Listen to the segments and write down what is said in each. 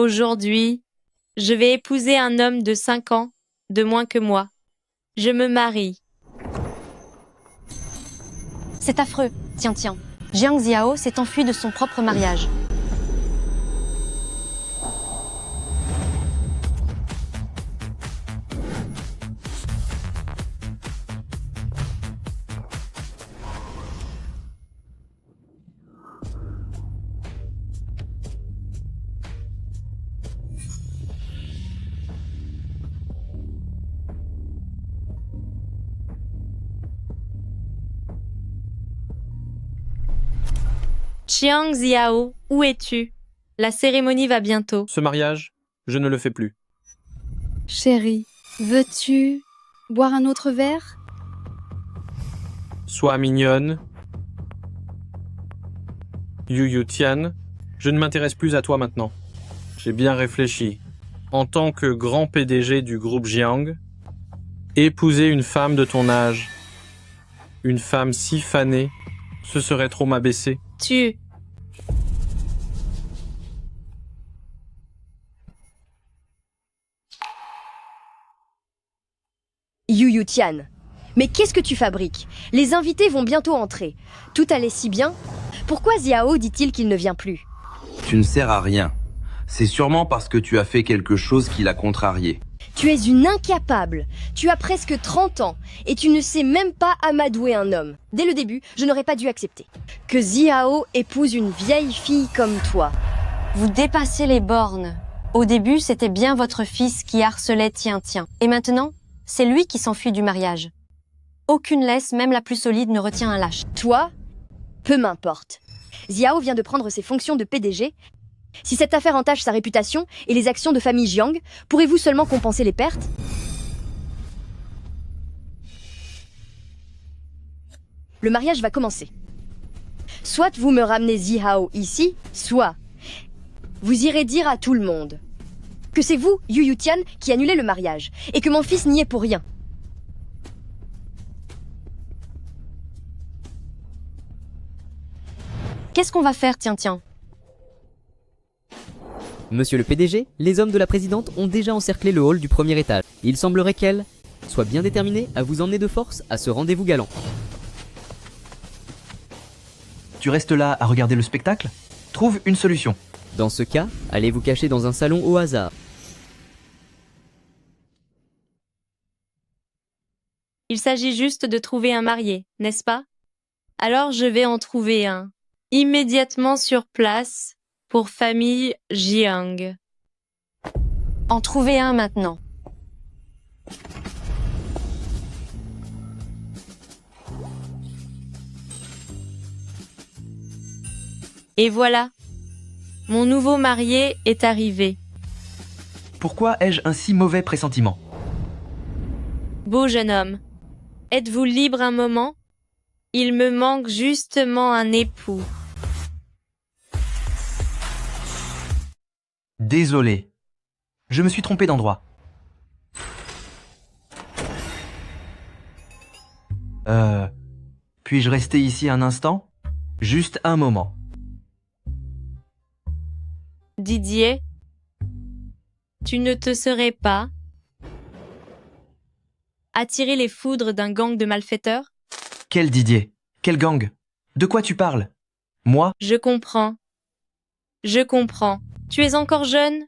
Aujourd'hui, je vais épouser un homme de 5 ans, de moins que moi. Je me marie. C'est affreux. Tiens, tiens. Jiang Xiao s'est enfui de son propre mariage. Jiang Xiao, où es-tu? La cérémonie va bientôt. Ce mariage, je ne le fais plus. Chérie, veux-tu boire un autre verre? Sois mignonne. Yu Tian, je ne m'intéresse plus à toi maintenant. J'ai bien réfléchi. En tant que grand PDG du groupe Jiang, épouser une femme de ton âge, une femme si fanée, ce serait trop m'abaisser. Tu... Yu Tian, mais qu'est-ce que tu fabriques? Les invités vont bientôt entrer. Tout allait si bien. Pourquoi Xiao dit-il qu'il ne vient plus? Tu ne sers à rien. C'est sûrement parce que tu as fait quelque chose qui l'a contrarié. Tu es une incapable. Tu as presque 30 ans et tu ne sais même pas amadouer un homme. Dès le début, je n'aurais pas dû accepter. Que Xiao épouse une vieille fille comme toi. Vous dépassez les bornes. Au début, c'était bien votre fils qui harcelait Tiens Tiens. Et maintenant, c'est lui qui s'enfuit du mariage. Aucune laisse, même la plus solide, ne retient un lâche. Toi, peu m'importe. Xiao vient de prendre ses fonctions de PDG. Si cette affaire entache sa réputation et les actions de famille Jiang, pourrez-vous seulement compenser les pertes? Le mariage va commencer. Soit vous me ramenez Xiao ici, soit vous irez dire à tout le monde que c'est vous, Yu Tian, qui annulez le mariage, et que mon fils n'y est pour rien. Qu'est-ce qu'on va faire, Tiens Tiens? Monsieur le PDG, les hommes de la présidente ont déjà encerclé le hall du premier étage. Il semblerait qu'elle soit bien déterminée à vous emmener de force à ce rendez-vous galant. Tu restes là à regarder le spectacle? Trouve une solution. Dans ce cas, allez vous cacher dans un salon au hasard. Il s'agit juste de trouver un marié, n'est-ce pas? Alors je vais en trouver un. Immédiatement sur place, pour famille Jiang. En trouver un maintenant. Et voilà, mon nouveau marié est arrivé. Pourquoi ai-je un si mauvais pressentiment? Beau jeune homme, êtes-vous libre un moment? Il me manque justement un époux. Désolé. Je me suis trompé d'endroit. Puis-je rester ici un instant? Juste un moment. Didier, tu ne te serais pas attiré les foudres d'un gang de malfaiteurs? Quel Didier? Quel gang? De quoi tu parles? Moi? Je comprends. Je comprends. Tu es encore jeune?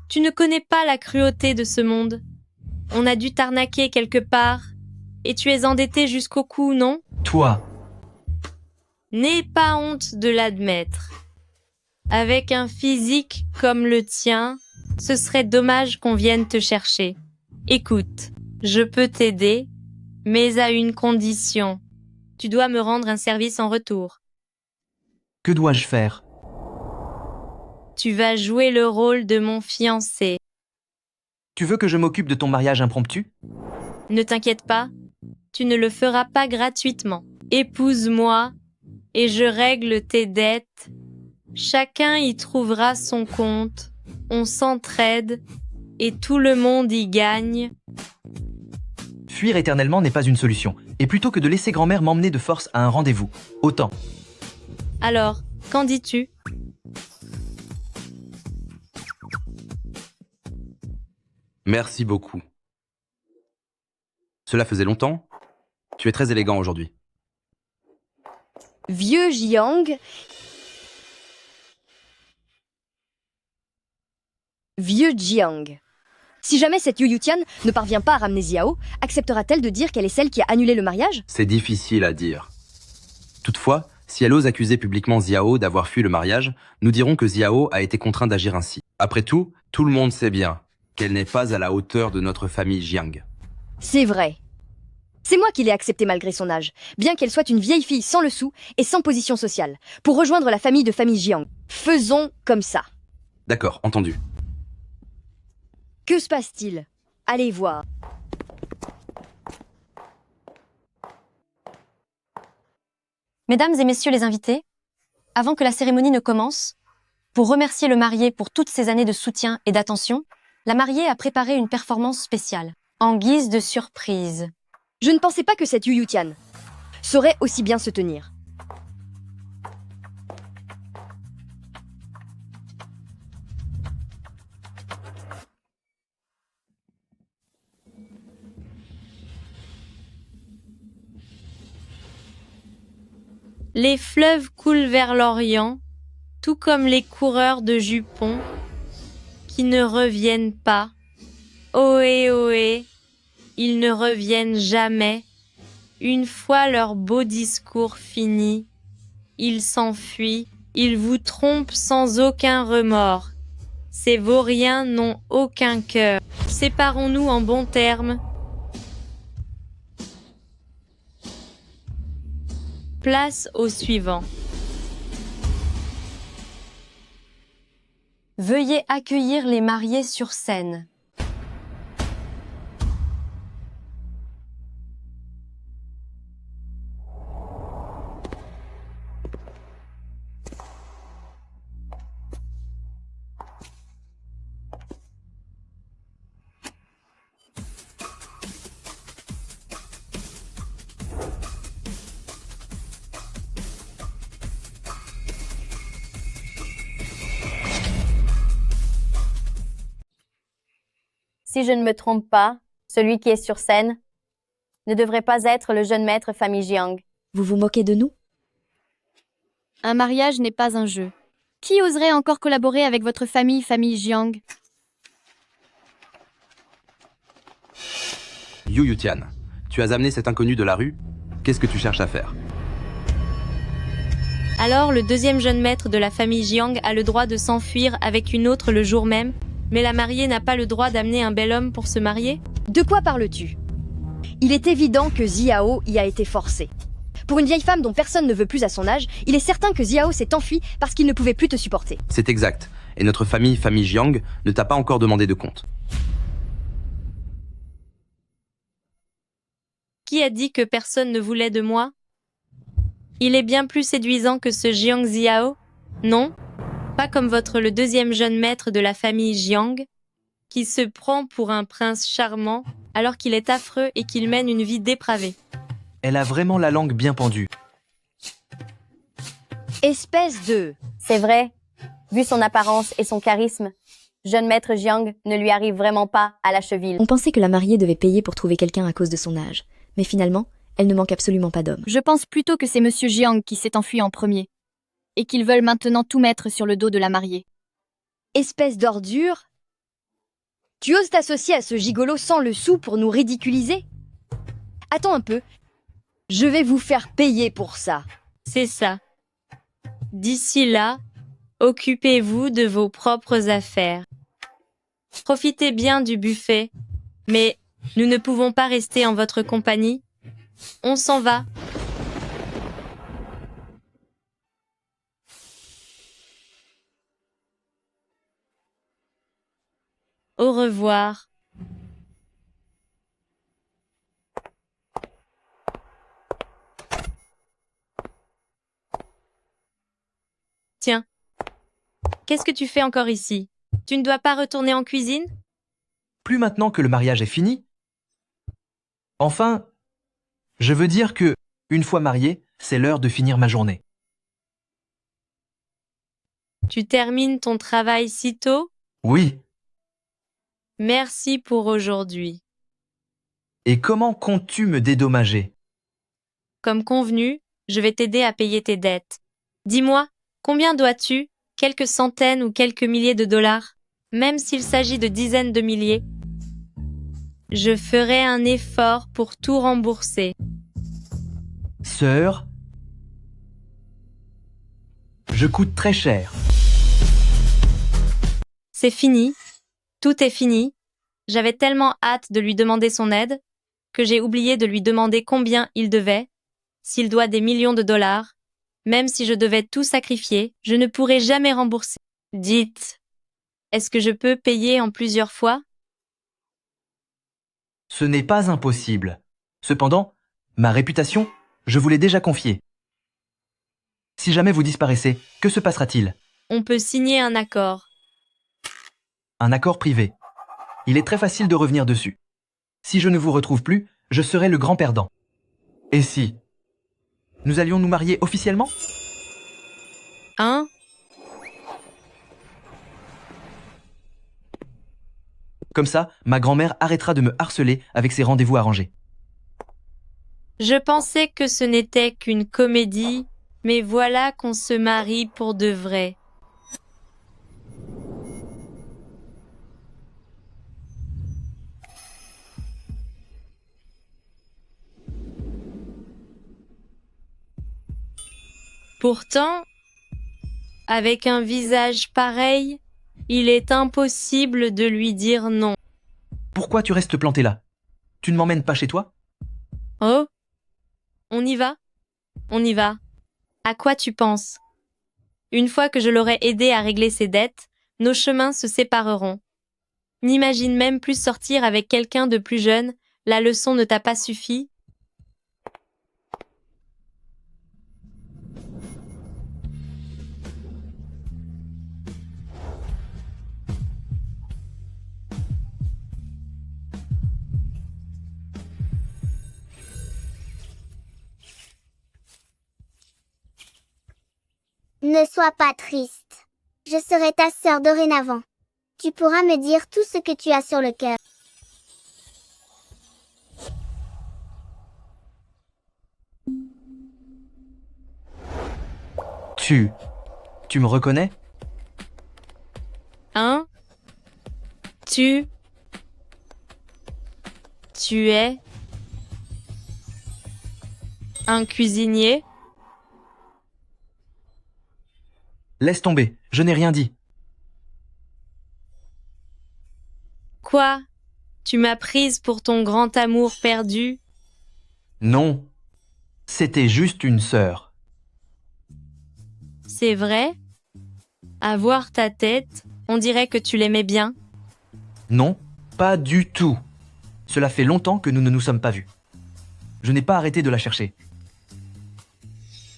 Tu ne connais pas la cruauté de ce monde. On a dû t'arnaquer quelque part, et tu es endetté jusqu'au cou, non? Toi? N'aie pas honte de l'admettre. Avec un physique comme le tien, ce serait dommage qu'on vienne te chercher. Écoute, je peux t'aider, mais à une condition. Tu dois me rendre un service en retour. Que dois-je faire? Tu vas jouer le rôle de mon fiancé. Tu veux que je m'occupe de ton mariage impromptu? Ne t'inquiète pas, tu ne le feras pas gratuitement. Épouse-moi et je règle tes dettes. Chacun y trouvera son compte, on s'entraide et tout le monde y gagne. Fuir éternellement n'est pas une solution. Et plutôt que de laisser grand-mère m'emmener de force à un rendez-vous, autant. Alors, qu'en dis-tu? Merci beaucoup. Cela faisait longtemps? Tu es très élégant aujourd'hui. Vieux Jiang. Vieux Jiang. Si jamais cette Yu Tian ne parvient pas à ramener Xiao, acceptera-t-elle de dire qu'elle est celle qui a annulé le mariage? C'est difficile à dire. Toutefois, si elle ose accuser publiquement Xiao d'avoir fui le mariage, nous dirons que Xiao a été contraint d'agir ainsi. Après tout le monde sait bien qu'elle n'est pas à la hauteur de notre famille Jiang. C'est vrai. C'est moi qui l'ai acceptée malgré son âge, bien qu'elle soit une vieille fille sans le sou et sans position sociale, pour rejoindre la famille de famille Jiang. Faisons comme ça. D'accord, entendu. Que se passe-t-il? Allez voir. Mesdames et messieurs les invités, avant que la cérémonie ne commence, pour remercier le marié pour toutes ces années de soutien et d'attention, la mariée a préparé une performance spéciale, en guise de surprise. Je ne pensais pas que cette Yu Tian saurait aussi bien se tenir. Les fleuves coulent vers l'Orient, tout comme les coureurs de jupons qui ne reviennent pas. Ohé, ohé, ils ne reviennent jamais. Une fois leur beau discours fini, ils s'enfuient, ils vous trompent sans aucun remords. Ces vauriens n'ont aucun cœur. Séparons-nous en bons termes. Place au suivant. Veuillez accueillir les mariés sur scène. Si je ne me trompe pas, celui qui est sur scène ne devrait pas être le jeune maître famille Jiang. Vous vous moquez de nous? Un mariage n'est pas un jeu. Qui oserait encore collaborer avec votre famille Jiang? Yu Tian, tu as amené cet inconnu de la rue? Qu'est-ce que tu cherches à faire? Alors le deuxième jeune maître de la famille Jiang a le droit de s'enfuir avec une autre le jour même, mais la mariée n'a pas le droit d'amener un bel homme pour se marier? De quoi parles-tu? Il est évident que Xiao y a été forcé. Pour une vieille femme dont personne ne veut plus à son âge, il est certain que Xiao s'est enfui parce qu'il ne pouvait plus te supporter. C'est exact. Et notre famille Jiang, ne t'a pas encore demandé de compte. Qui a dit que personne ne voulait de moi? Il est bien plus séduisant que ce Jiang Xiao? Non? Pas comme le deuxième jeune maître de la famille Jiang, qui se prend pour un prince charmant alors qu'il est affreux et qu'il mène une vie dépravée. Elle a vraiment la langue bien pendue. Espèce de... C'est vrai, vu son apparence et son charisme, jeune maître Jiang ne lui arrive vraiment pas à la cheville. On pensait que la mariée devait payer pour trouver quelqu'un à cause de son âge. Mais finalement, elle ne manque absolument pas d'hommes. Je pense plutôt que c'est Monsieur Jiang qui s'est enfui en premier, et qu'ils veulent maintenant tout mettre sur le dos de la mariée. Espèce d'ordure? Tu oses t'associer à ce gigolo sans le sou pour nous ridiculiser? Attends un peu. Je vais vous faire payer pour ça. C'est ça. D'ici là, occupez-vous de vos propres affaires. Profitez bien du buffet, mais nous ne pouvons pas rester en votre compagnie. On s'en va. Au revoir. Tiens, qu'est-ce que tu fais encore ici? Tu ne dois pas retourner en cuisine? Plus maintenant que le mariage est fini. Enfin, je veux dire que, une fois marié, c'est l'heure de finir ma journée. Tu termines ton travail si tôt? Oui. Merci pour aujourd'hui. Et comment comptes-tu me dédommager? Comme convenu, je vais t'aider à payer tes dettes. Dis-moi, combien dois-tu? Quelques centaines ou quelques milliers de dollars? Même s'il s'agit de dizaines de milliers? Je ferai un effort pour tout rembourser. Sœur, je coûte très cher. C'est fini. Tout est fini. J'avais tellement hâte de lui demander son aide que j'ai oublié de lui demander combien il devait. S'il doit des millions de dollars, même si je devais tout sacrifier, je ne pourrai jamais rembourser. Dites, est-ce que je peux payer en plusieurs fois? Ce n'est pas impossible. Cependant, ma réputation, je vous l'ai déjà confiée. Si jamais vous disparaissez, que se passera-t-il? On peut signer un accord. Un accord privé. Il est très facile de revenir dessus. Si je ne vous retrouve plus, je serai le grand perdant. Et si nous allions nous marier officiellement? Hein? Comme ça, ma grand-mère arrêtera de me harceler avec ses rendez-vous arrangés. Je pensais que ce n'était qu'une comédie, mais voilà qu'on se marie pour de vrai. Pourtant, avec un visage pareil, il est impossible de lui dire non. Pourquoi tu restes planté là? Tu ne m'emmènes pas chez toi? Oh? On y va? On y va. À quoi tu penses? Une fois que je l'aurai aidé à régler ses dettes, nos chemins se sépareront. N'imagine même plus sortir avec quelqu'un de plus jeune, la leçon ne t'a pas suffi? Ne sois pas triste. Je serai ta sœur dorénavant. Tu pourras me dire tout ce que tu as sur le cœur. Tu me reconnais? Hein? Tu es un cuisinier? Laisse tomber, je n'ai rien dit. Quoi? Tu m'as prise pour ton grand amour perdu? Non, c'était juste une sœur. C'est vrai? À voir ta tête, on dirait que tu l'aimais bien. Non, pas du tout. Cela fait longtemps que nous ne nous sommes pas vus. Je n'ai pas arrêté de la chercher.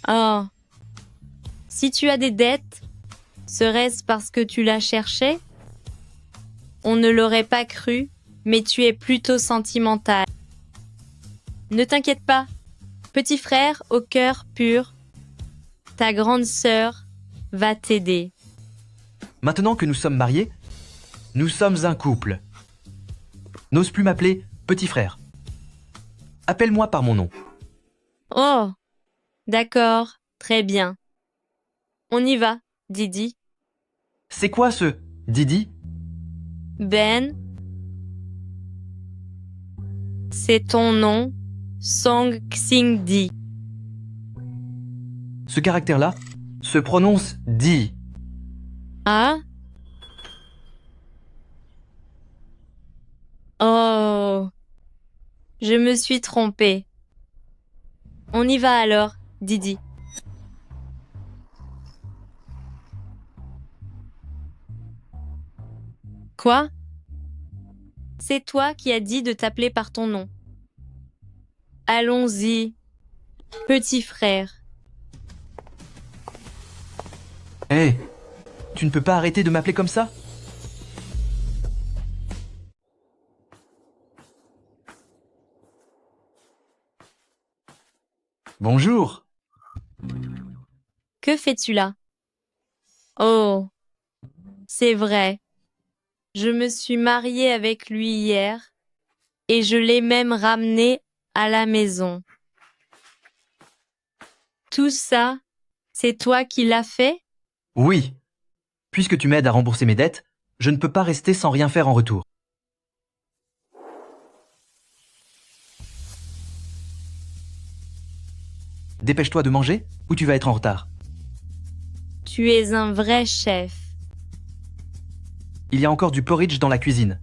Oh. Si tu as des dettes, serait-ce parce que tu la cherchais? On ne l'aurait pas cru, mais tu es plutôt sentimental. Ne t'inquiète pas, petit frère au cœur pur, ta grande sœur va t'aider. Maintenant que nous sommes mariés, nous sommes un couple. N'ose plus m'appeler petit frère. Appelle-moi par mon nom. Oh, d'accord, très bien. On y va, Didi. C'est quoi ce Didi? Ben, c'est ton nom, Song Xing Di. Ce caractère-là se prononce Di. Ah? Oh, je me suis trompée. On y va alors, Didi. Quoi? C'est toi qui as dit de t'appeler par ton nom. Allons-y, petit frère. Hé, tu ne peux pas arrêter de m'appeler comme ça? Bonjour. Que fais-tu là? Oh, c'est vrai. Je me suis mariée avec lui hier et je l'ai même ramené à la maison. Tout ça, c'est toi qui l'as fait? Oui. Puisque tu m'aides à rembourser mes dettes, je ne peux pas rester sans rien faire en retour. Dépêche-toi de manger ou tu vas être en retard. Tu es un vrai chef. Il y a encore du porridge dans la cuisine.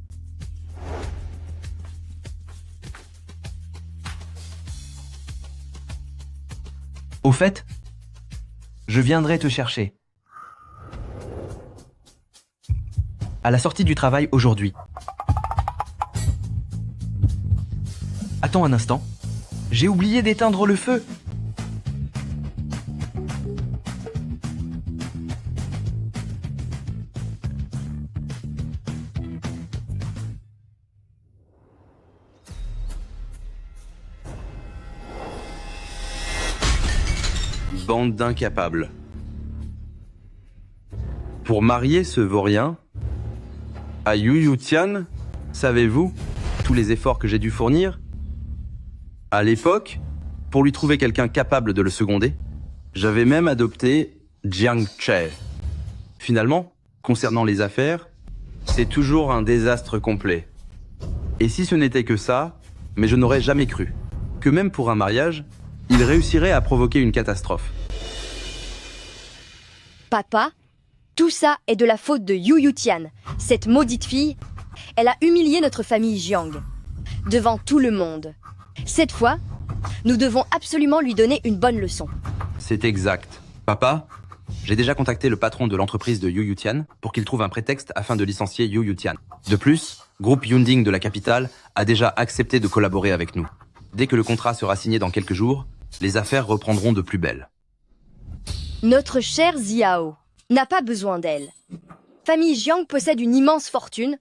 Au fait, je viendrai te chercher. À la sortie du travail aujourd'hui. Attends un instant. J'ai oublié d'éteindre le feu. Bande d'incapables. Pour marier ce vaurien à Yu Tian, savez-vous tous les efforts que j'ai dû fournir? À l'époque, pour lui trouver quelqu'un capable de le seconder, j'avais même adopté Jiang Che. Finalement, concernant les affaires, c'est toujours un désastre complet. Et si ce n'était que ça, mais je n'aurais jamais cru que même pour un mariage, il réussirait à provoquer une catastrophe. Papa, tout ça est de la faute de Yu Tian. Cette maudite fille, elle a humilié notre famille Jiang. Devant tout le monde. Cette fois, nous devons absolument lui donner une bonne leçon. C'est exact. Papa, j'ai déjà contacté le patron de l'entreprise de Yu Tian pour qu'il trouve un prétexte afin de licencier Yu Tian. De plus, groupe Yunding de la capitale a déjà accepté de collaborer avec nous. Dès que le contrat sera signé dans quelques jours, les affaires reprendront de plus belle. Notre chère Xiao n'a pas besoin d'elle. Famille Jiang possède une immense fortune,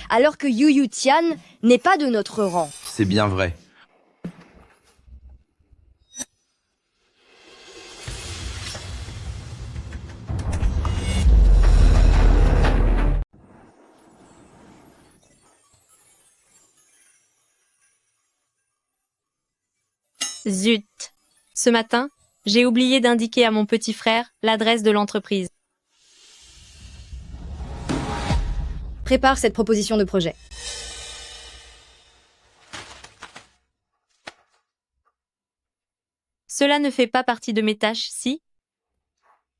alors que Yu Tian n'est pas de notre rang. C'est bien vrai. Zut! Ce matin, j'ai oublié d'indiquer à mon petit frère l'adresse de l'entreprise. Prépare cette proposition de projet. Cela ne fait pas partie de mes tâches, si?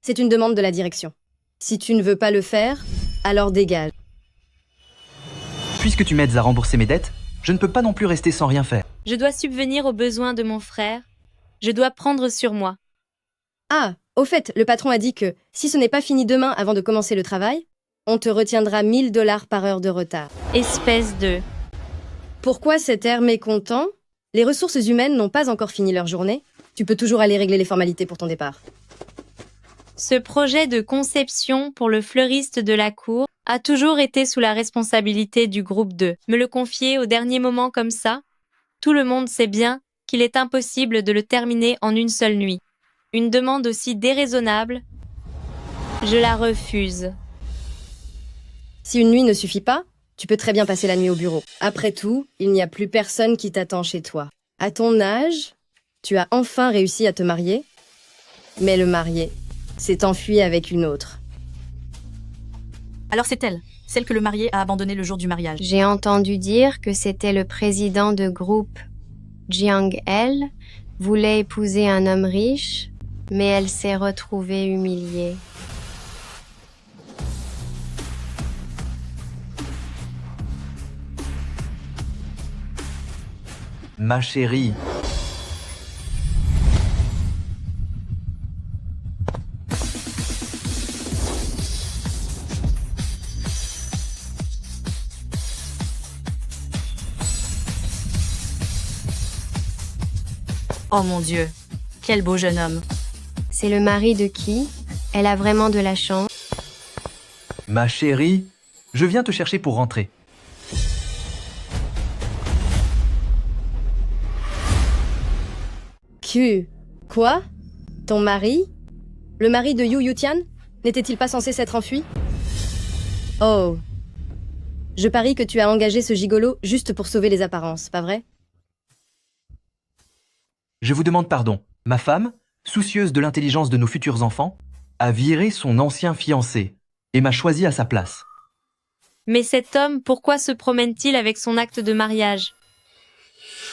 C'est une demande de la direction. Si tu ne veux pas le faire, alors dégage. Puisque tu m'aides à rembourser mes dettes, je ne peux pas non plus rester sans rien faire. Je dois subvenir aux besoins de mon frère. Je dois prendre sur moi. Ah, au fait, le patron a dit que si ce n'est pas fini demain avant de commencer le travail, on te retiendra 1000 $ par heure de retard. Espèce de... Pourquoi cet air mécontent? Les ressources humaines n'ont pas encore fini leur journée. Tu peux toujours aller régler les formalités pour ton départ. Ce projet de conception pour le fleuriste de la cour a toujours été sous la responsabilité du groupe 2. Me le confier au dernier moment comme ça? Tout le monde sait bien qu'il est impossible de le terminer en une seule nuit. Une demande aussi déraisonnable, je la refuse. Si une nuit ne suffit pas, tu peux très bien passer la nuit au bureau. Après tout, il n'y a plus personne qui t'attend chez toi. À ton âge, tu as enfin réussi à te marier, mais le marié s'est enfui avec une autre. Alors c'est elle, celle que le marié a abandonnée le jour du mariage. J'ai entendu dire que c'était le président de groupe Jiang El voulait épouser un homme riche, mais elle s'est retrouvée humiliée. Ma chérie. Oh mon Dieu, quel beau jeune homme. C'est le mari de qui? Elle a vraiment de la chance. Ma chérie, je viens te chercher pour rentrer. Quoi? Ton mari? Le mari de Yu Tian? N'était-il pas censé s'être enfui? Oh. Je parie que tu as engagé ce gigolo juste pour sauver les apparences, pas vrai? Je vous demande pardon. Ma femme, soucieuse de l'intelligence de nos futurs enfants, a viré son ancien fiancé et m'a choisi à sa place. Mais cet homme, pourquoi se promène-t-il avec son acte de mariage?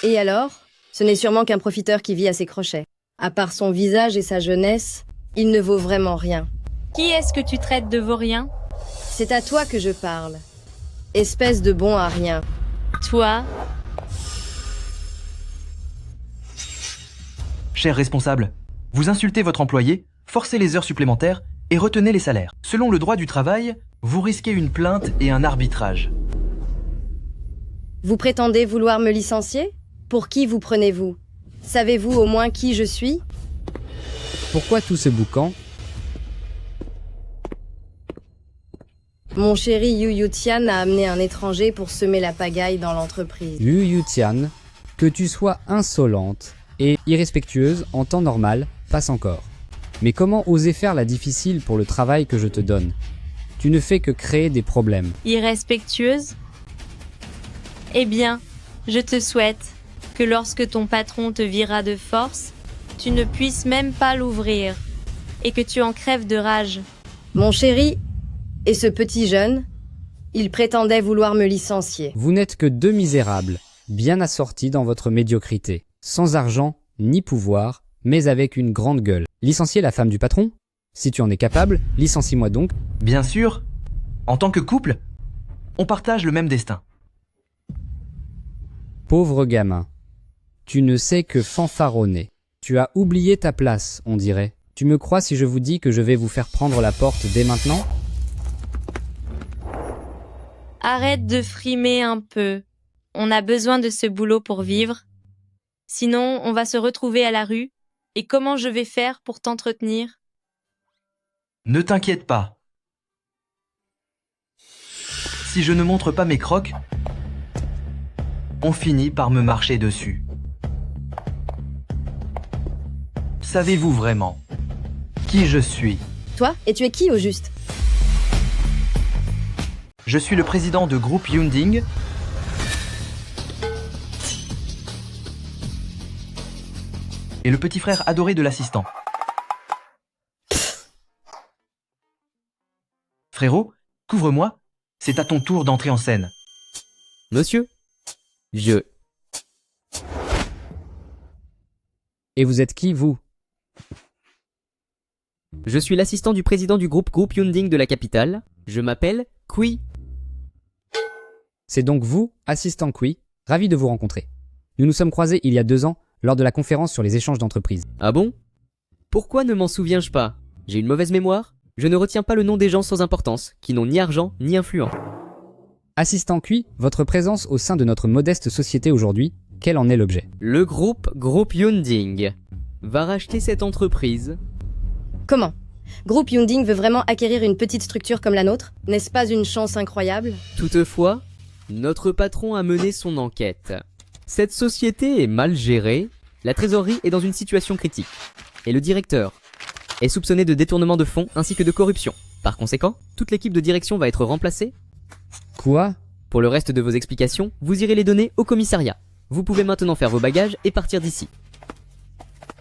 Et alors? Ce n'est sûrement qu'un profiteur qui vit à ses crochets. À part son visage et sa jeunesse, il ne vaut vraiment rien. Qui est-ce que tu traites de vaurien? C'est à toi que je parle. Espèce de bon à rien. Toi? Cher responsable, vous insultez votre employé, forcez les heures supplémentaires et retenez les salaires. Selon le droit du travail, vous risquez une plainte et un arbitrage. Vous prétendez vouloir me licencier? Pour qui vous prenez-vous? Savez-vous au moins qui je suis? Pourquoi tout ce boucan? Mon chéri Yu Tian a amené un étranger pour semer la pagaille dans l'entreprise. Yu Tian, que tu sois insolente et irrespectueuse en temps normal, passe encore. Mais comment oser faire la difficile pour le travail que je te donne? Tu ne fais que créer des problèmes. Irrespectueuse? Eh bien, je te souhaite que lorsque ton patron te virera de force, tu ne puisses même pas l'ouvrir et que tu en crèves de rage. Mon chéri, et ce petit jeune, il prétendait vouloir me licencier. Vous n'êtes que deux misérables, bien assortis dans votre médiocrité, sans argent ni pouvoir, mais avec une grande gueule. Licencier la femme du patron? Si tu en es capable, licencie-moi donc. Bien sûr, en tant que couple, on partage le même destin. Pauvre gamin, tu ne sais que fanfaronner. Tu as oublié ta place, on dirait. Tu me crois si je vous dis que je vais vous faire prendre la porte dès maintenant? Arrête de frimer un peu. On a besoin de ce boulot pour vivre. Sinon, on va se retrouver à la rue. Et comment je vais faire pour t'entretenir? Ne t'inquiète pas. Si je ne montre pas mes crocs, on finit par me marcher dessus. Savez-vous vraiment qui je suis? Toi? Et tu es qui au juste? Je suis le président de groupe Yunding. Et le petit frère adoré de l'assistant. Frérot, couvre-moi, c'est à ton tour d'entrer en scène. Monsieur, je... Et vous êtes qui, vous? Je suis l'assistant du président du groupe Yunding de la capitale. Je m'appelle Kui. C'est donc vous, assistant Kui. Ravi de vous rencontrer. Nous nous sommes croisés il y a 2 ans lors de la conférence sur les échanges d'entreprises. Ah bon? Pourquoi ne m'en souviens-je pas? J'ai une mauvaise mémoire? Je ne retiens pas le nom des gens sans importance, qui n'ont ni argent ni influence. Assistant Kui, votre présence au sein de notre modeste société aujourd'hui, quel en est l'objet? Le groupe Yunding va racheter cette entreprise. Comment? Groupe Yunding veut vraiment acquérir une petite structure comme la nôtre? N'est-ce pas une chance incroyable? Toutefois, notre patron a mené son enquête. Cette société est mal gérée, la trésorerie est dans une situation critique, et le directeur est soupçonné de détournement de fonds ainsi que de corruption. Par conséquent, toute l'équipe de direction va être remplacée. Quoi? Pour le reste de vos explications, vous irez les donner au commissariat. Vous pouvez maintenant faire vos bagages et partir d'ici.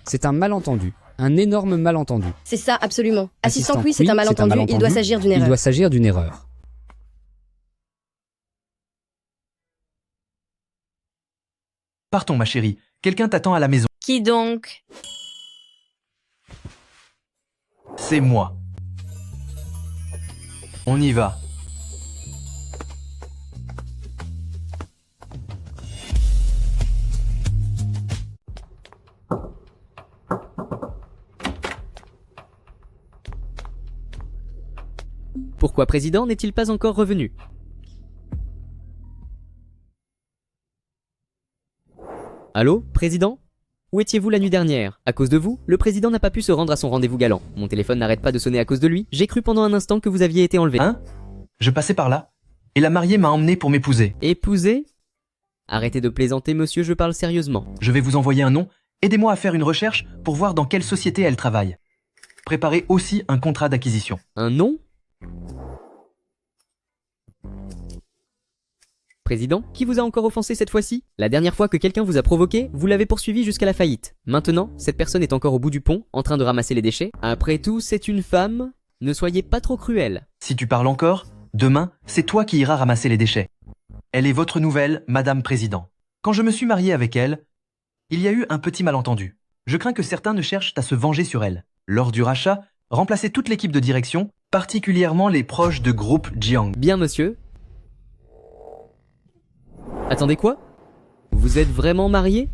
C'est un malentendu. Un énorme malentendu. C'est ça, absolument. Assistant Kui, c'est un malentendu, il doit s'agir d'une erreur. Il doit s'agir d'une erreur. Partons, ma chérie. Quelqu'un t'attend à la maison. Qui donc? C'est moi. On y va. Pourquoi président n'est-il pas encore revenu? Allô, président? Où étiez-vous la nuit dernière? À cause de vous, le président n'a pas pu se rendre à son rendez-vous galant. Mon téléphone n'arrête pas de sonner à cause de lui. J'ai cru pendant un instant que vous aviez été enlevé. Hein? Je passais par là, et la mariée m'a emmené pour m'épouser. Épouser? Arrêtez de plaisanter, monsieur, je parle sérieusement. Je vais vous envoyer un nom. Aidez-moi à faire une recherche pour voir dans quelle société elle travaille. Préparez aussi un contrat d'acquisition. Un nom? Président, qui vous a encore offensé cette fois-ci? La dernière fois que quelqu'un vous a provoqué, vous l'avez poursuivi jusqu'à la faillite. Maintenant, cette personne est encore au bout du pont, en train de ramasser les déchets. Après tout, c'est une femme. Ne soyez pas trop cruel. Si tu parles encore, demain, c'est toi qui iras ramasser les déchets. Elle est votre nouvelle Madame Président. Quand je me suis marié avec elle, il y a eu un petit malentendu. Je crains que certains ne cherchent à se venger sur elle. Lors du rachat, remplacez toute l'équipe de direction, particulièrement les proches de groupe Jiang. Bien, monsieur. Attendez quoi? Vous êtes vraiment marié?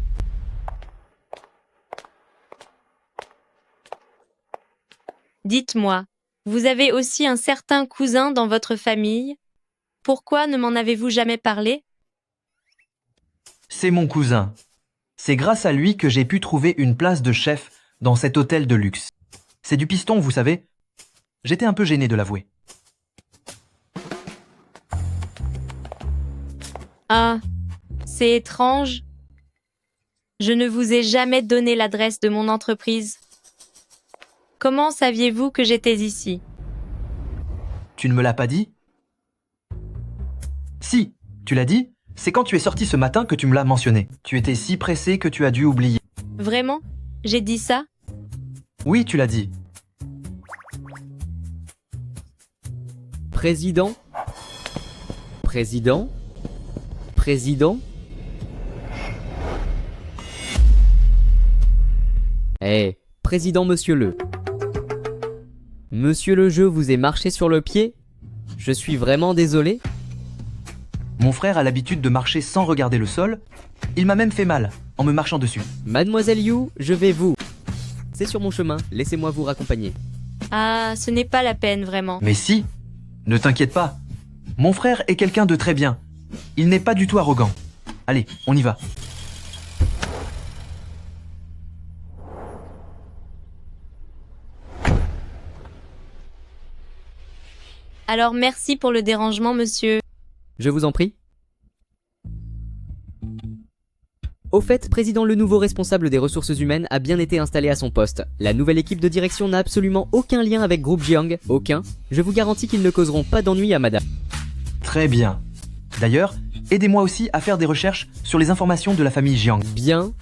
Dites-moi, vous avez aussi un certain cousin dans votre famille? Pourquoi ne m'en avez-vous jamais parlé? C'est mon cousin. C'est grâce à lui que j'ai pu trouver une place de chef dans cet hôtel de luxe. C'est du piston, vous savez. J'étais un peu gêné de l'avouer. Ah, c'est étrange. Je ne vous ai jamais donné l'adresse de mon entreprise. Comment saviez-vous que j'étais ici? Tu ne me l'as pas dit? Si, tu l'as dit. C'est quand tu es sorti ce matin que tu me l'as mentionné. Tu étais si pressé que tu as dû oublier. Vraiment? J'ai dit ça? Oui, tu l'as dit. Président? Président? Président? Eh, président monsieur le. Monsieur le jeu vous est marché sur le pied? Je suis vraiment désolé. Mon frère a l'habitude de marcher sans regarder le sol. Il m'a même fait mal en me marchant dessus. Mademoiselle Yu, je vais vous. C'est sur mon chemin, laissez-moi vous raccompagner. Ah, ce n'est pas la peine, vraiment. Mais si, ne t'inquiète pas. Mon frère est quelqu'un de très bien. Il n'est pas du tout arrogant. Allez, on y va. Alors merci pour le dérangement, monsieur. Je vous en prie. Au fait, président, le nouveau responsable des ressources humaines a bien été installé à son poste. La nouvelle équipe de direction n'a absolument aucun lien avec Groupe Jiang. Aucun. Je vous garantis qu'ils ne causeront pas d'ennui à madame. Très bien. D'ailleurs, aidez-moi aussi à faire des recherches sur les informations de la famille Jiang. Bien.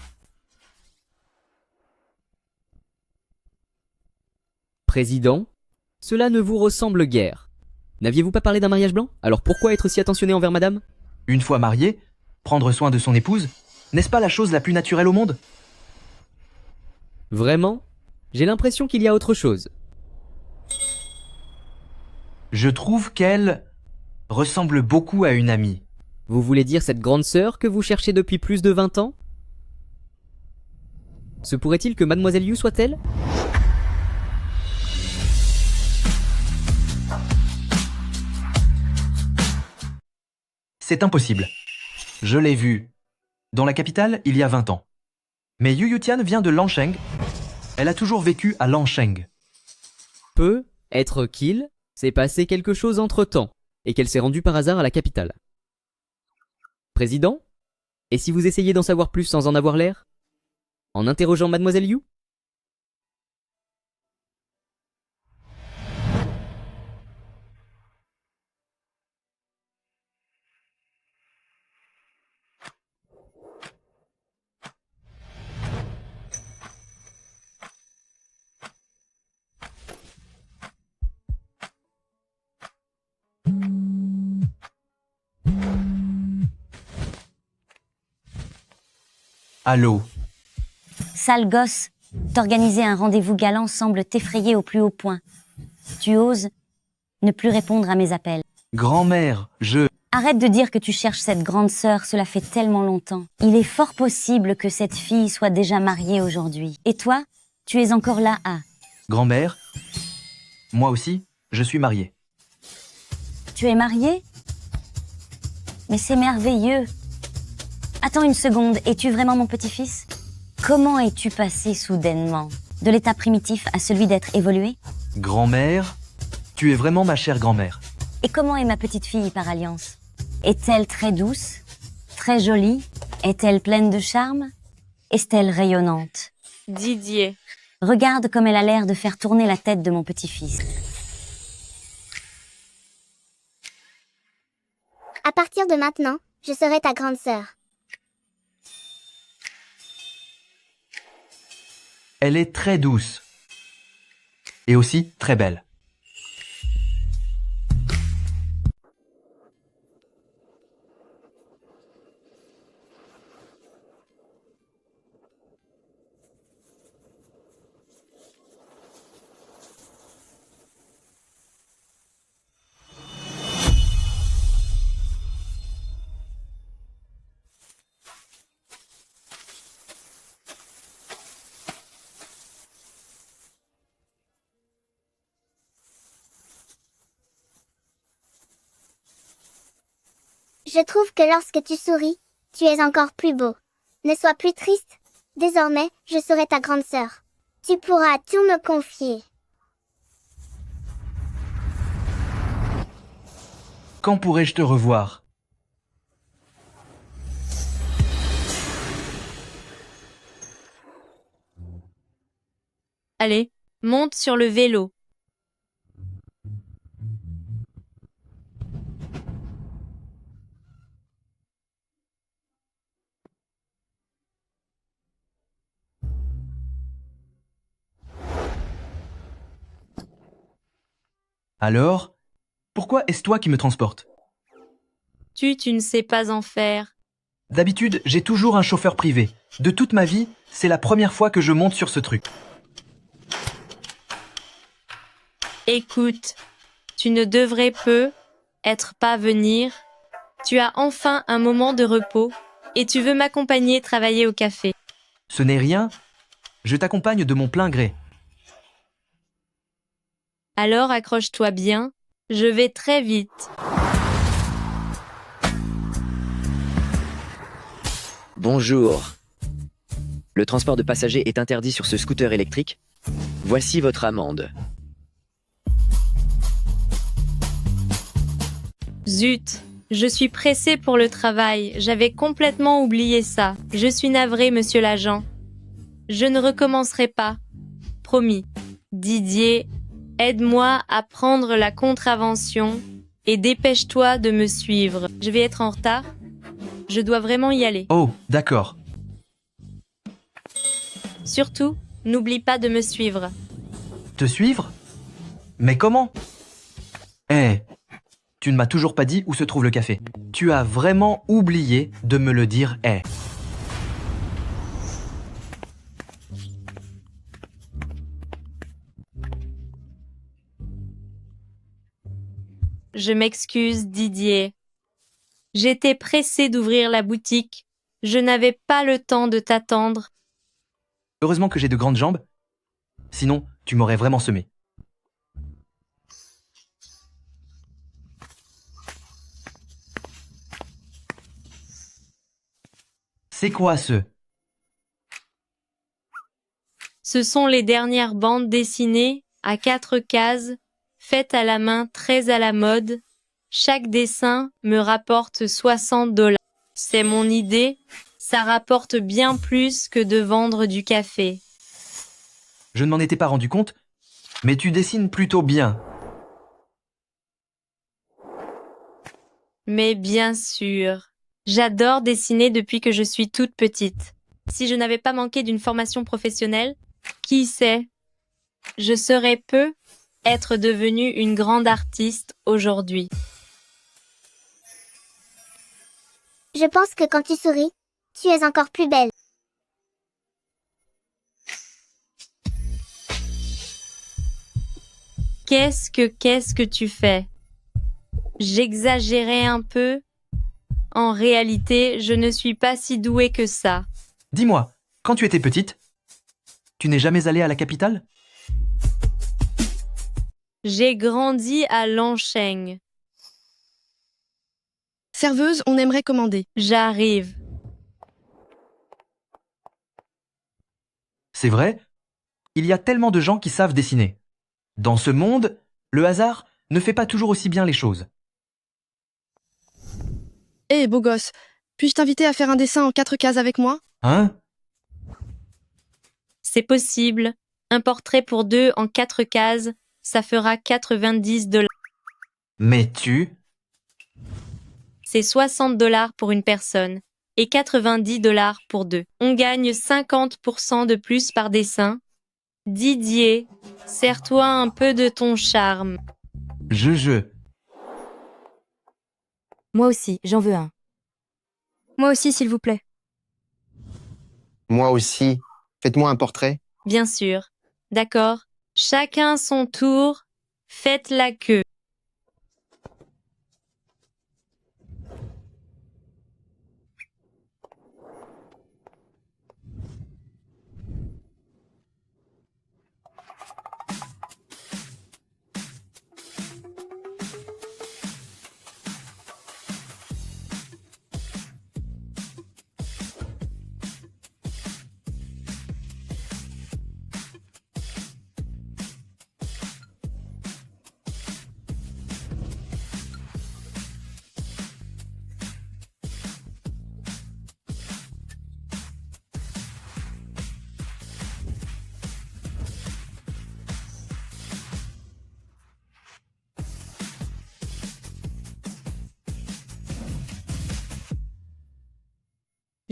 Président, cela ne vous ressemble guère. N'aviez-vous pas parlé d'un mariage blanc? Alors pourquoi être si attentionné envers madame? Une fois marié, prendre soin de son épouse, n'est-ce pas la chose la plus naturelle au monde? Vraiment? J'ai l'impression qu'il y a autre chose. Je trouve qu'elle ressemble beaucoup à une amie. Vous voulez dire cette grande sœur que vous cherchez depuis plus de 20 ans? Se pourrait-il que Mademoiselle Yu soit-elle? C'est impossible. Je l'ai vue. Dans la capitale, il y a 20 ans. Mais Yu Yutian vient de Lansheng. Elle a toujours vécu à Lansheng. Peut être qu'il s'est passé quelque chose entre-temps et qu'elle s'est rendue par hasard à la capitale. Président? Et si vous essayez d'en savoir plus sans en avoir l'air? En interrogeant Mademoiselle Yu? Allô? Sale gosse, t'organiser un rendez-vous galant semble t'effrayer au plus haut point. Tu oses ne plus répondre à mes appels. Grand-mère, Arrête de dire que tu cherches cette grande sœur, cela fait tellement longtemps. Il est fort possible que cette fille soit déjà mariée aujourd'hui. Et toi, tu es encore là à... Grand-mère? Moi aussi, je suis marié. Tu es mariée? Mais c'est merveilleux. Attends une seconde, es-tu vraiment mon petit-fils? Comment es-tu passé soudainement de l'état primitif à celui d'être évolué? Grand-mère, tu es vraiment ma chère grand-mère. Et comment est ma petite fille par alliance? Est-elle très douce? Très jolie? Est-elle pleine de charme? Est-elle rayonnante? Didier. Regarde comme elle a l'air de faire tourner la tête de mon petit-fils. À partir de maintenant, je serai ta grande sœur. Elle est très douce. Et aussi très belle. Je trouve que lorsque tu souris, tu es encore plus beau. Ne sois plus triste. Désormais, je serai ta grande sœur. Tu pourras tout me confier. Quand pourrais-je te revoir? Allez, monte sur le vélo. Alors, pourquoi est-ce toi qui me transportes? Tu ne sais pas en faire. D'habitude, j'ai toujours un chauffeur privé. De toute ma vie, c'est la première fois que je monte sur ce truc. Écoute, tu ne devrais pas venir. Tu as enfin un moment de repos et tu veux m'accompagner travailler au café. Ce n'est rien. Je t'accompagne de mon plein gré. Alors accroche-toi bien, je vais très vite. Bonjour. Le transport de passagers est interdit sur ce scooter électrique. Voici votre amende. Zut, je suis pressée pour le travail, j'avais complètement oublié ça. Je suis navrée, monsieur l'agent. Je ne recommencerai pas. Promis. Didier, aide-moi à prendre la contravention et dépêche-toi de me suivre. Je vais être en retard. Je dois vraiment y aller. Oh, d'accord. Surtout, n'oublie pas de me suivre. Te suivre? Mais comment? Tu ne m'as toujours pas dit où se trouve le café. Tu as vraiment oublié de me le dire, Je m'excuse, Didier. J'étais pressée d'ouvrir la boutique. Je n'avais pas le temps de t'attendre. Heureusement que j'ai de grandes jambes. Sinon, tu m'aurais vraiment semé. C'est quoi ce? Ce sont les dernières bandes dessinées à 4 cases, faites à la main, très à la mode. Chaque dessin me rapporte $60. C'est mon idée, ça rapporte bien plus que de vendre du café. Je ne m'en étais pas rendu compte, mais tu dessines plutôt bien. Mais bien sûr, j'adore dessiner depuis que je suis toute petite. Si je n'avais pas manqué d'une formation professionnelle, qui sait, je serais être devenue une grande artiste aujourd'hui. Je pense que quand tu souris, tu es encore plus belle. Qu'est-ce que tu fais? J'exagérais un peu. En réalité, je ne suis pas si douée que ça. Dis-moi, quand tu étais petite, tu n'es jamais allée à la capitale? J'ai grandi à Lancheng. Serveuse, on aimerait commander. J'arrive. C'est vrai, il y a tellement de gens qui savent dessiner. Dans ce monde, le hasard ne fait pas toujours aussi bien les choses. Hé, beau gosse, puis-je t'inviter à faire un dessin en 4 cases avec moi? Hein? C'est possible. Un portrait pour 2 en 4 cases, ça fera $90. Mais tu... c'est 60 $ pour une personne et 90 $ pour deux. On gagne 50% de plus par dessin. Didier, sers-toi un peu de ton charme. Moi aussi, j'en veux un. Moi aussi, s'il vous plaît. Moi aussi. Faites-moi un portrait. Bien sûr. D'accord. Chacun son tour. Faites la queue.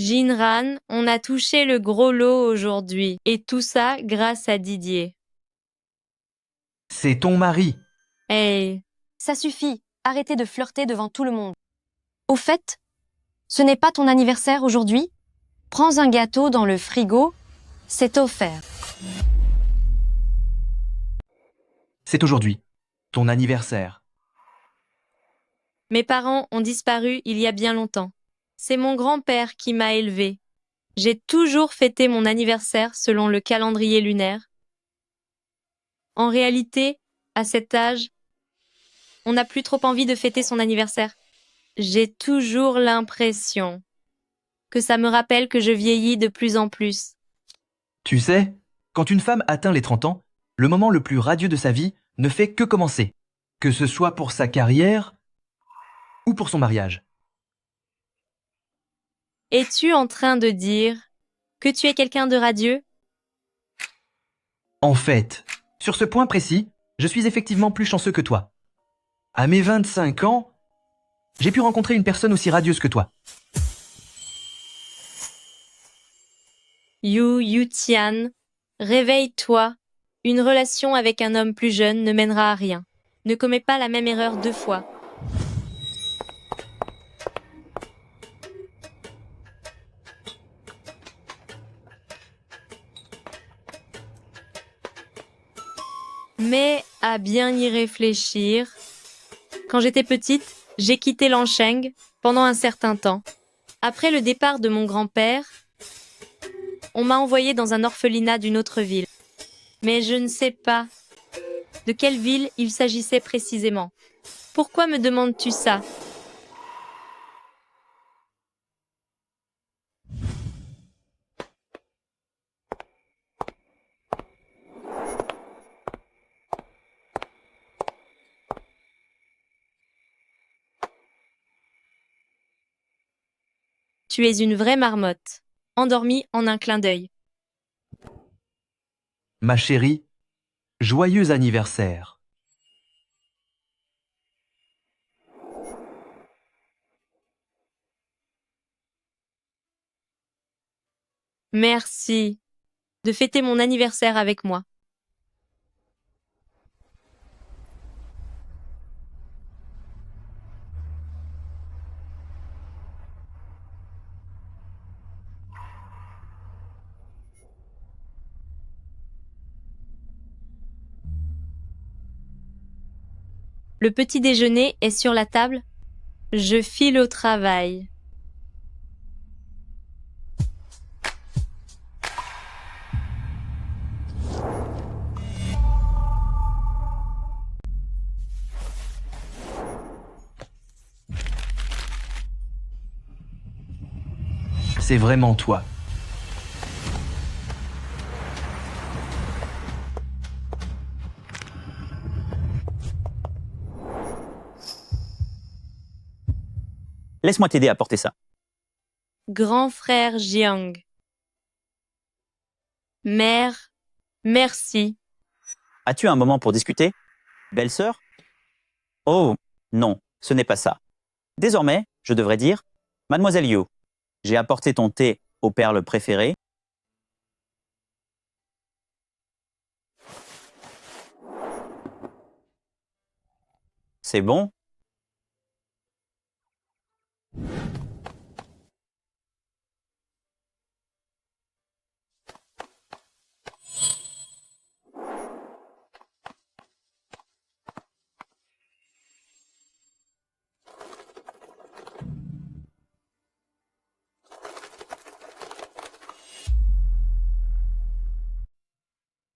Jinran, on a touché le gros lot aujourd'hui. Et tout ça grâce à Didier. C'est ton mari. Hey, Ça suffit, arrêtez de flirter devant tout le monde. Au fait, ce n'est pas ton anniversaire aujourd'hui? Prends un gâteau dans le frigo, c'est offert. C'est aujourd'hui. Ton anniversaire. mes parents ont disparu il y a bien longtemps. C'est mon grand-père qui m'a élevé. J'ai toujours fêté mon anniversaire selon le calendrier lunaire. En réalité, à cet âge, on n'a plus trop envie de fêter son anniversaire. J'ai toujours l'impression que ça me rappelle que je vieillis de plus en plus. Tu sais, quand une femme atteint les 30 ans, le moment le plus radieux de sa vie ne fait que commencer, que ce soit pour sa carrière ou pour son mariage. Es-tu en train de dire que tu es quelqu'un de radieux? En fait, sur ce point précis, je suis effectivement plus chanceux que toi. À mes 25 ans, j'ai pu rencontrer une personne aussi radieuse que toi. Yu Tian, réveille-toi. Une relation avec un homme plus jeune ne mènera à rien. Ne commets pas la même erreur 2 fois. Mais à bien y réfléchir, quand j'étais petite, j'ai quitté Lansheng pendant un certain temps. Après le départ de mon grand-père, on m'a envoyé dans un orphelinat d'une autre ville. Mais je ne sais pas de quelle ville il s'agissait précisément. Pourquoi me demandes-tu ça? Tu es une vraie marmotte, endormie en un clin d'œil. Ma chérie, joyeux anniversaire. Merci de fêter mon anniversaire avec moi. Le petit déjeuner est sur la table. Je file au travail. C'est vraiment toi. Laisse-moi t'aider à porter ça. Grand frère Jiang. Mère, merci. As-tu un moment pour discuter? Belle-sœur? Oh, non, ce n'est pas ça. Désormais, Je devrais dire, Mademoiselle Yu, j'ai apporté ton thé aux perles préférées. C'est bon?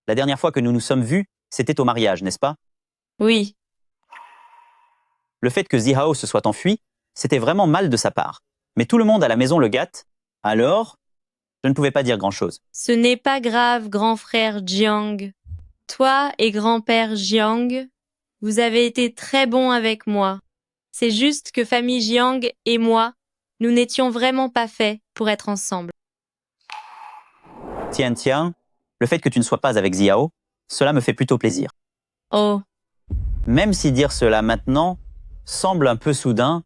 La dernière fois que nous nous sommes vus, c'était au mariage, n'est-ce pas? Oui. Le fait que Zihao se soit enfui, c'était vraiment mal de sa part. Mais tout le monde à la maison le gâte, alors je ne pouvais pas dire grand-chose. Ce n'est pas grave, grand frère Jiang. Toi et grand-père Jiang, vous avez été très bons avec moi. C'est juste que famille Jiang et moi, nous n'étions vraiment pas faits pour être ensemble. Tiens, le fait que tu ne sois pas avec Zihao, cela me fait plutôt plaisir. Oh, Même si dire cela maintenant semble un peu soudain,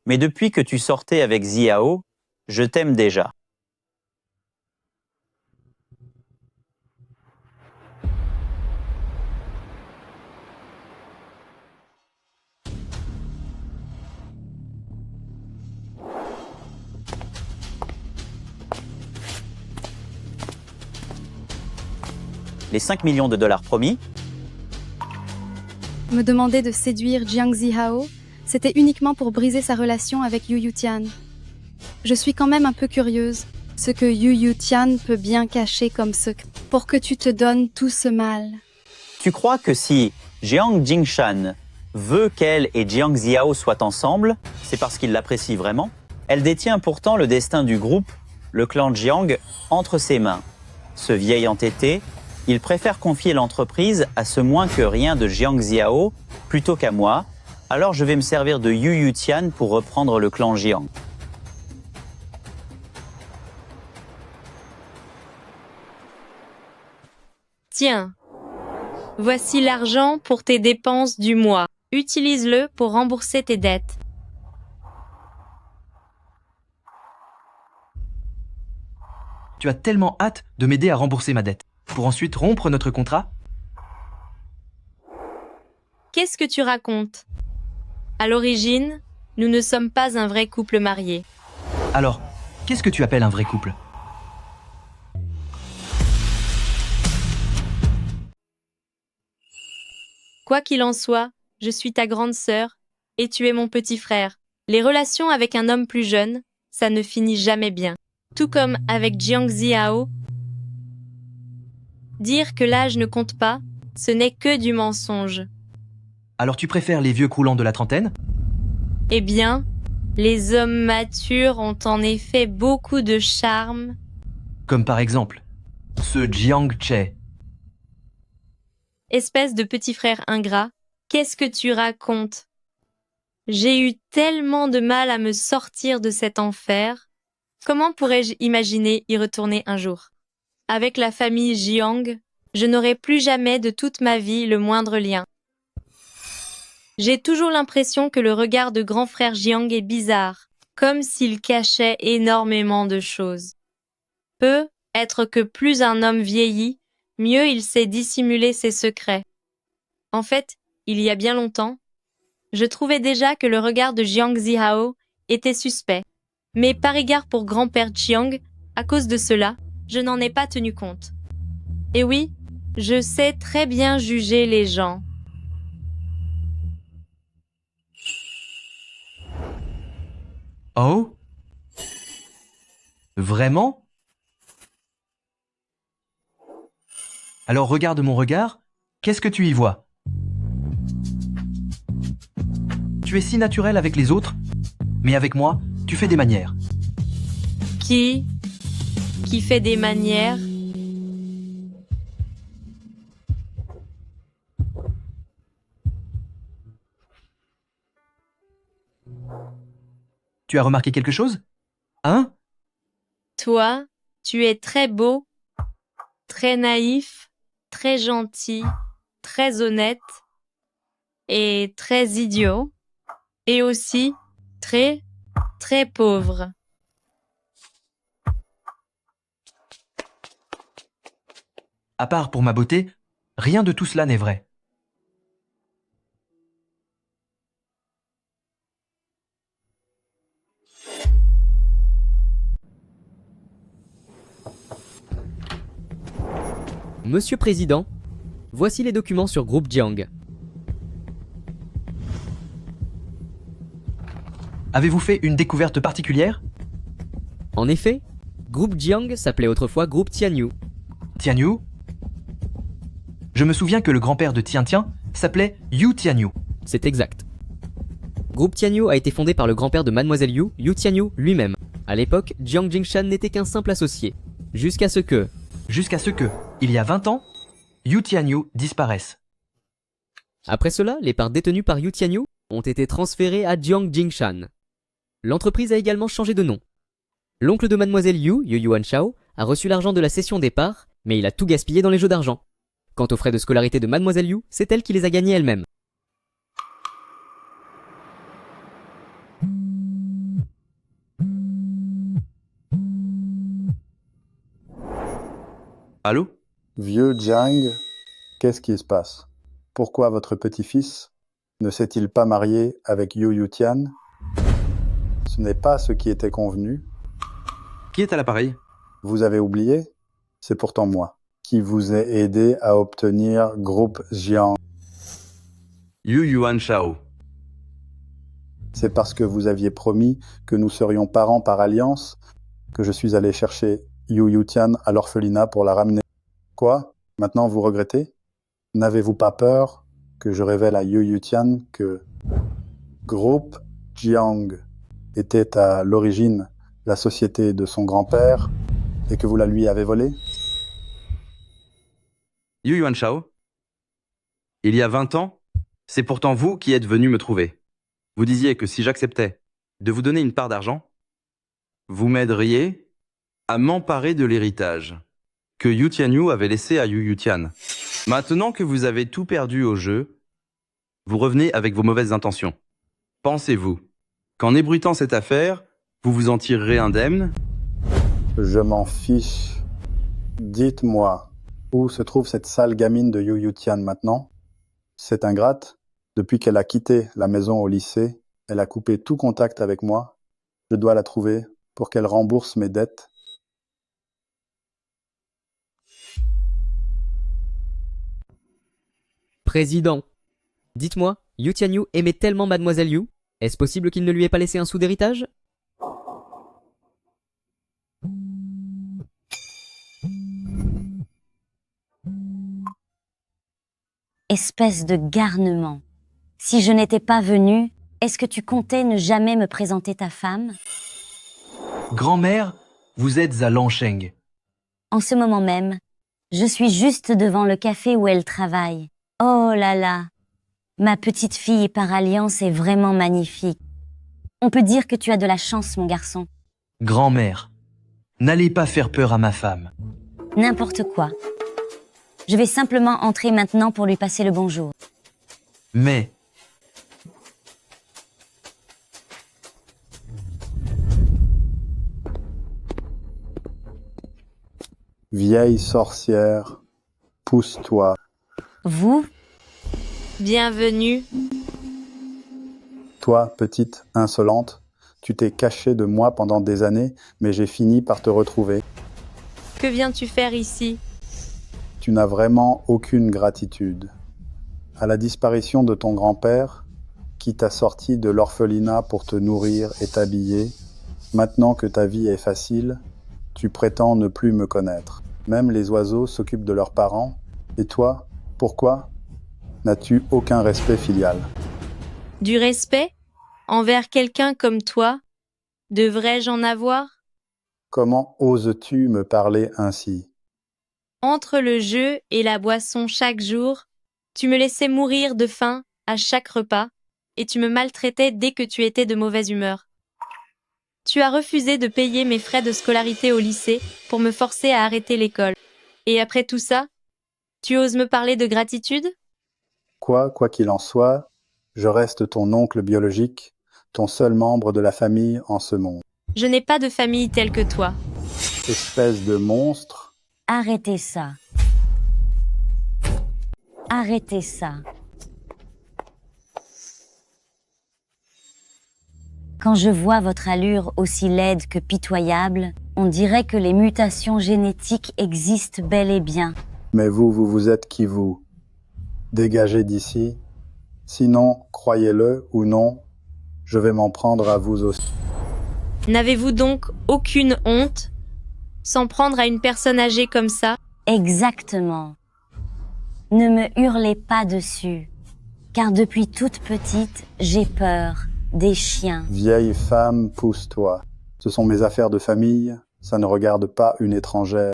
mais depuis que tu sortais avec Zihao, je t'aime déjà. Les 5 millions de dollars promis, Me demander de séduire Jiang Zihao, c'était uniquement pour briser sa relation avec Yu Tian. Je suis quand même un peu curieuse, ce que Yu Tian peut bien cacher comme secret, pour que tu te donnes tout ce mal. tu crois que si Jiang Jingshan veut qu'elle et Jiang Ziao soient ensemble, c'est parce qu'il l'apprécie vraiment? Elle détient pourtant le destin du groupe, le clan Jiang, entre ses mains. Ce vieil entêté, il préfère confier l'entreprise à ce moins que rien de Jiang Ziao plutôt qu'à moi, alors je vais me servir de Yu Tian pour reprendre le clan Jiang. tiens. Voici l'argent pour tes dépenses du mois. Utilise-le pour rembourser tes dettes. Tu as tellement hâte de m'aider à rembourser ma dette, pour ensuite rompre notre contrat? Qu'est-ce que tu racontes? À l'origine, nous ne sommes pas un vrai couple marié. Alors, qu'est-ce que tu appelles un vrai couple? Quoi qu'il en soit, je suis ta grande sœur et tu es mon petit frère. Les relations avec un homme plus jeune, ça ne finit jamais bien. Tout comme avec Jiang Ziao. Dire que l'âge ne compte pas, ce n'est que du mensonge. Alors tu préfères les vieux croulants de la trentaine? Eh bien, les hommes matures ont en effet beaucoup de charme. Comme par exemple, ce Jiang Che. Espèce de petit frère ingrat, qu'est-ce que tu racontes? J'ai eu tellement de mal à me sortir de cet enfer. Comment pourrais-je imaginer y retourner un jour? Avec la famille Jiang, je n'aurai plus jamais de toute ma vie le moindre lien. J'ai toujours l'impression que le regard de grand frère Jiang est bizarre, comme s'il cachait énormément de choses. Peut être que plus un homme vieillit, mieux il sait dissimuler ses secrets. En fait, il y a bien longtemps, je trouvais déjà que le regard de Jiang Zihao était suspect. Mais par égard pour grand-père Jiang, à cause de cela, je n'en ai pas tenu compte. Et oui, je sais très bien juger les gens. Oh? Vraiment? Alors regarde mon regard, qu'est-ce que tu y vois? Tu es si naturel avec les autres, mais avec moi, tu fais des manières. Qui fait des manières? Tu as remarqué quelque chose? Hein? Toi, tu es très beau, très naïf, très gentil, très honnête et très idiot. Et aussi très très pauvre. À part pour ma beauté, rien de tout cela n'est vrai. Monsieur Président, voici les documents sur Groupe Jiang. Avez-vous fait une découverte particulière? En effet, Groupe Jiang s'appelait autrefois Groupe Tianyu. Tianyu? Je me souviens que le grand-père de Tian s'appelait Yu Tianyu. C'est exact. Groupe Tianyu a été fondé par le grand-père de Mademoiselle Yu, Yu Tianyu lui-même. À l'époque, Jiang Jingshan n'était qu'un simple associé. Jusqu'à ce que, il y a 20 ans, Yu Tianyu disparaisse. Après cela, les parts détenues par Yu Tianyu ont été transférées à Jiang Jingshan. L'entreprise a également changé de nom. L'oncle de Mademoiselle Yu, Yu Yuanshao, a reçu l'argent de la cession des parts, mais il a tout gaspillé dans les jeux d'argent. Quant aux frais de scolarité de Mademoiselle Yu, c'est elle qui les a gagnés elle-même. Allô? Vieux Jiang, qu'est-ce qui se passe? Pourquoi votre petit-fils ne s'est-il pas marié avec Yu Yutian? Ce n'est pas ce qui était convenu. Qui est à l'appareil? Vous avez oublié? C'est pourtant moi qui vous ai aidé à obtenir Groupe Jiang. Yu Yuanshao. C'est parce que vous aviez promis que nous serions parents par alliance que je suis allé chercher Yu Yutian à l'orphelinat pour la ramener. Quoi? Maintenant vous regrettez? N'avez-vous pas peur que je révèle à Yu Yutian que Groupe Jiang était à l'origine la société de son grand-père et que vous la lui avez volée? Yu Yuanshao? Il y a 20 ans, c'est pourtant vous qui êtes venu me trouver. Vous disiez que si j'acceptais de vous donner une part d'argent, vous m'aideriez à m'emparer de l'héritage que Yu Tianyu avait laissé à Yu Yutian. Maintenant que vous avez tout perdu au jeu, vous revenez avec vos mauvaises intentions. Pensez-vous qu'en ébruitant cette affaire, vous vous en tirerez indemne? Je m'en fiche. Dites-moi, où se trouve cette sale gamine de Yu Yutian maintenant? Cette ingrate, depuis qu'elle a quitté la maison au lycée, elle a coupé tout contact avec moi. Je dois la trouver pour qu'elle rembourse mes dettes. Président, dites-moi, Yu Tianyu aimait tellement Mademoiselle Yu, est-ce possible qu'il ne lui ait pas laissé un sou d'héritage? Espèce de garnement. Si je n'étais pas venue, est-ce que tu comptais ne jamais me présenter ta femme? Grand-mère, vous êtes à Lansheng. En ce moment même, je suis juste devant le café où elle travaille. Oh là là, ma petite fille par alliance est vraiment magnifique. On peut dire que tu as de la chance, mon garçon. Grand-mère, n'allez pas faire peur à ma femme. N'importe quoi. Je vais simplement entrer maintenant pour lui passer le bonjour. Mais... Vieille sorcière, pousse-toi. Vous? Bienvenue. Toi, petite insolente, tu t'es cachée de moi pendant des années, mais j'ai fini par te retrouver. Que viens-tu faire ici? Tu n'as vraiment aucune gratitude. À la disparition de ton grand-père, qui t'a sorti de l'orphelinat pour te nourrir et t'habiller, maintenant que ta vie est facile, tu prétends ne plus me connaître. Même les oiseaux s'occupent de leurs parents. Et toi, pourquoi n'as-tu aucun respect filial? Du respect? Envers quelqu'un comme toi? Devrais-je en avoir? Comment oses-tu me parler ainsi? Entre le jeu et la boisson chaque jour, tu me laissais mourir de faim à chaque repas et tu me maltraitais dès que tu étais de mauvaise humeur. Tu as refusé de payer mes frais de scolarité au lycée pour me forcer à arrêter l'école. Et après tout ça, tu oses me parler de gratitude? Quoi qu'il en soit, je reste ton oncle biologique. ton seul membre de la famille en ce monde. Je n'ai pas de famille telle que toi. Espèce de monstre. Arrêtez ça. Arrêtez ça. Quand je vois votre allure aussi laide que pitoyable, on dirait que les mutations génétiques existent bel et bien. Mais vous êtes qui vous? Dégagez d'ici. Sinon, croyez-le ou non, je vais m'en prendre à vous aussi. N'avez-vous donc aucune honte? S'en prendre à une personne âgée comme ça? Exactement. Ne me hurlez pas dessus, car depuis toute petite, j'ai peur des chiens. Vieille femme, pousse-toi. Ce sont mes affaires de famille, ça ne regarde pas une étrangère.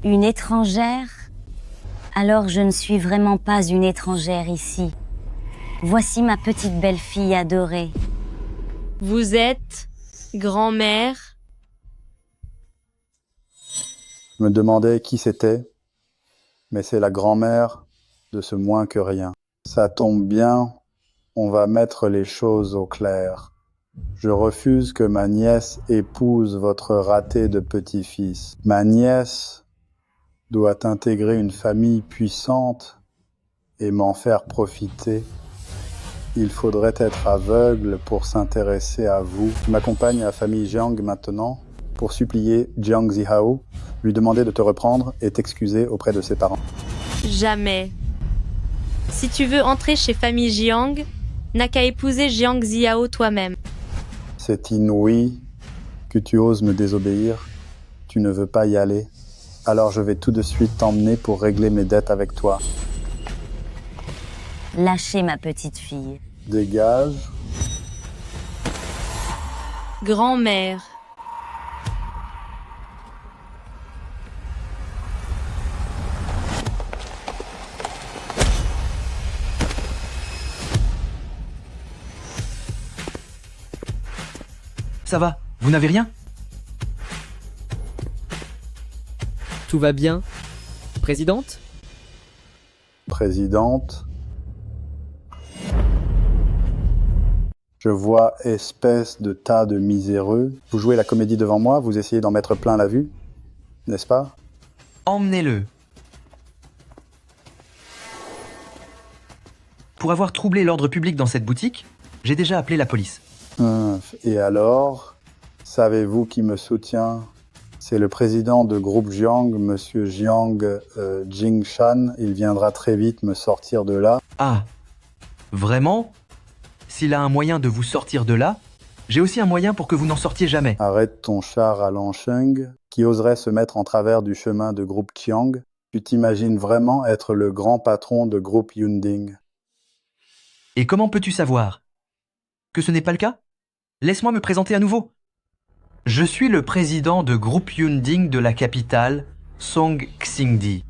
Une étrangère? Alors je ne suis vraiment pas une étrangère ici. Voici ma petite belle-fille adorée. Vous êtes grand-mère? Je me demandais qui c'était, mais c'est la grand-mère de ce moins que rien. Ça tombe bien, on va mettre les choses au clair. Je refuse que ma nièce épouse votre raté de petit-fils. Ma nièce doit intégrer une famille puissante et m'en faire profiter. Il faudrait être aveugle pour s'intéresser à vous. Je m'accompagne à la famille Jiang maintenant pour supplier Jiang Zihao, lui demander de te reprendre et t'excuser auprès de ses parents. Jamais. Si tu veux entrer chez famille Jiang, n'as qu'à épouser Jiang Ziao toi-même. C'est inouï que tu oses me désobéir. Tu ne veux pas y aller. Alors je vais tout de suite t'emmener pour régler mes dettes avec toi. Lâchez ma petite fille. Dégage. Grand-mère. Ça va, vous n'avez rien? Tout va bien? Présidente? Présidente. Je vois espèce de tas de miséreux. Vous jouez la comédie devant moi, vous essayez d'en mettre plein la vue, n'est-ce pas? Emmenez-le. Pour avoir troublé l'ordre public dans cette boutique, j'ai déjà appelé la police. Et alors, savez-vous qui me soutient? C'est le président de groupe Jiang, monsieur Jiang Jingshan. Il viendra très vite me sortir de là. Ah, vraiment? S'il a un moyen de vous sortir de là, j'ai aussi un moyen pour que vous n'en sortiez jamais. Arrête ton char à Lansheng, qui oserait se mettre en travers du chemin de groupe Chiang. Tu t'imagines vraiment être le grand patron de groupe Yunding. Et comment peux-tu savoir que ce n'est pas le cas? Laisse-moi me présenter à nouveau. Je suis le président de groupe Yunding de la capitale, Song Xingdi.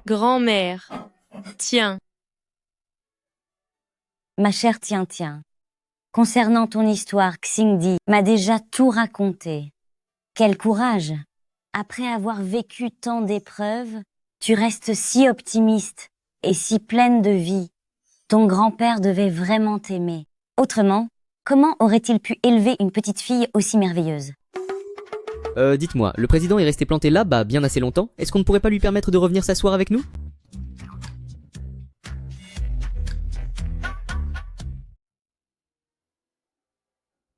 Grand-mère. Tiens. Ma chère Tiens. Concernant ton histoire, Xingdi m'a déjà tout raconté. Quel courage! Après avoir vécu tant d'épreuves, tu restes si optimiste et si pleine de vie. Ton grand-père devait vraiment t'aimer. Autrement, comment aurait-il pu élever une petite fille aussi merveilleuse? Dites-moi, le président est resté planté là, bien assez longtemps. Est-ce qu'on ne pourrait pas lui permettre de revenir s'asseoir avec nous?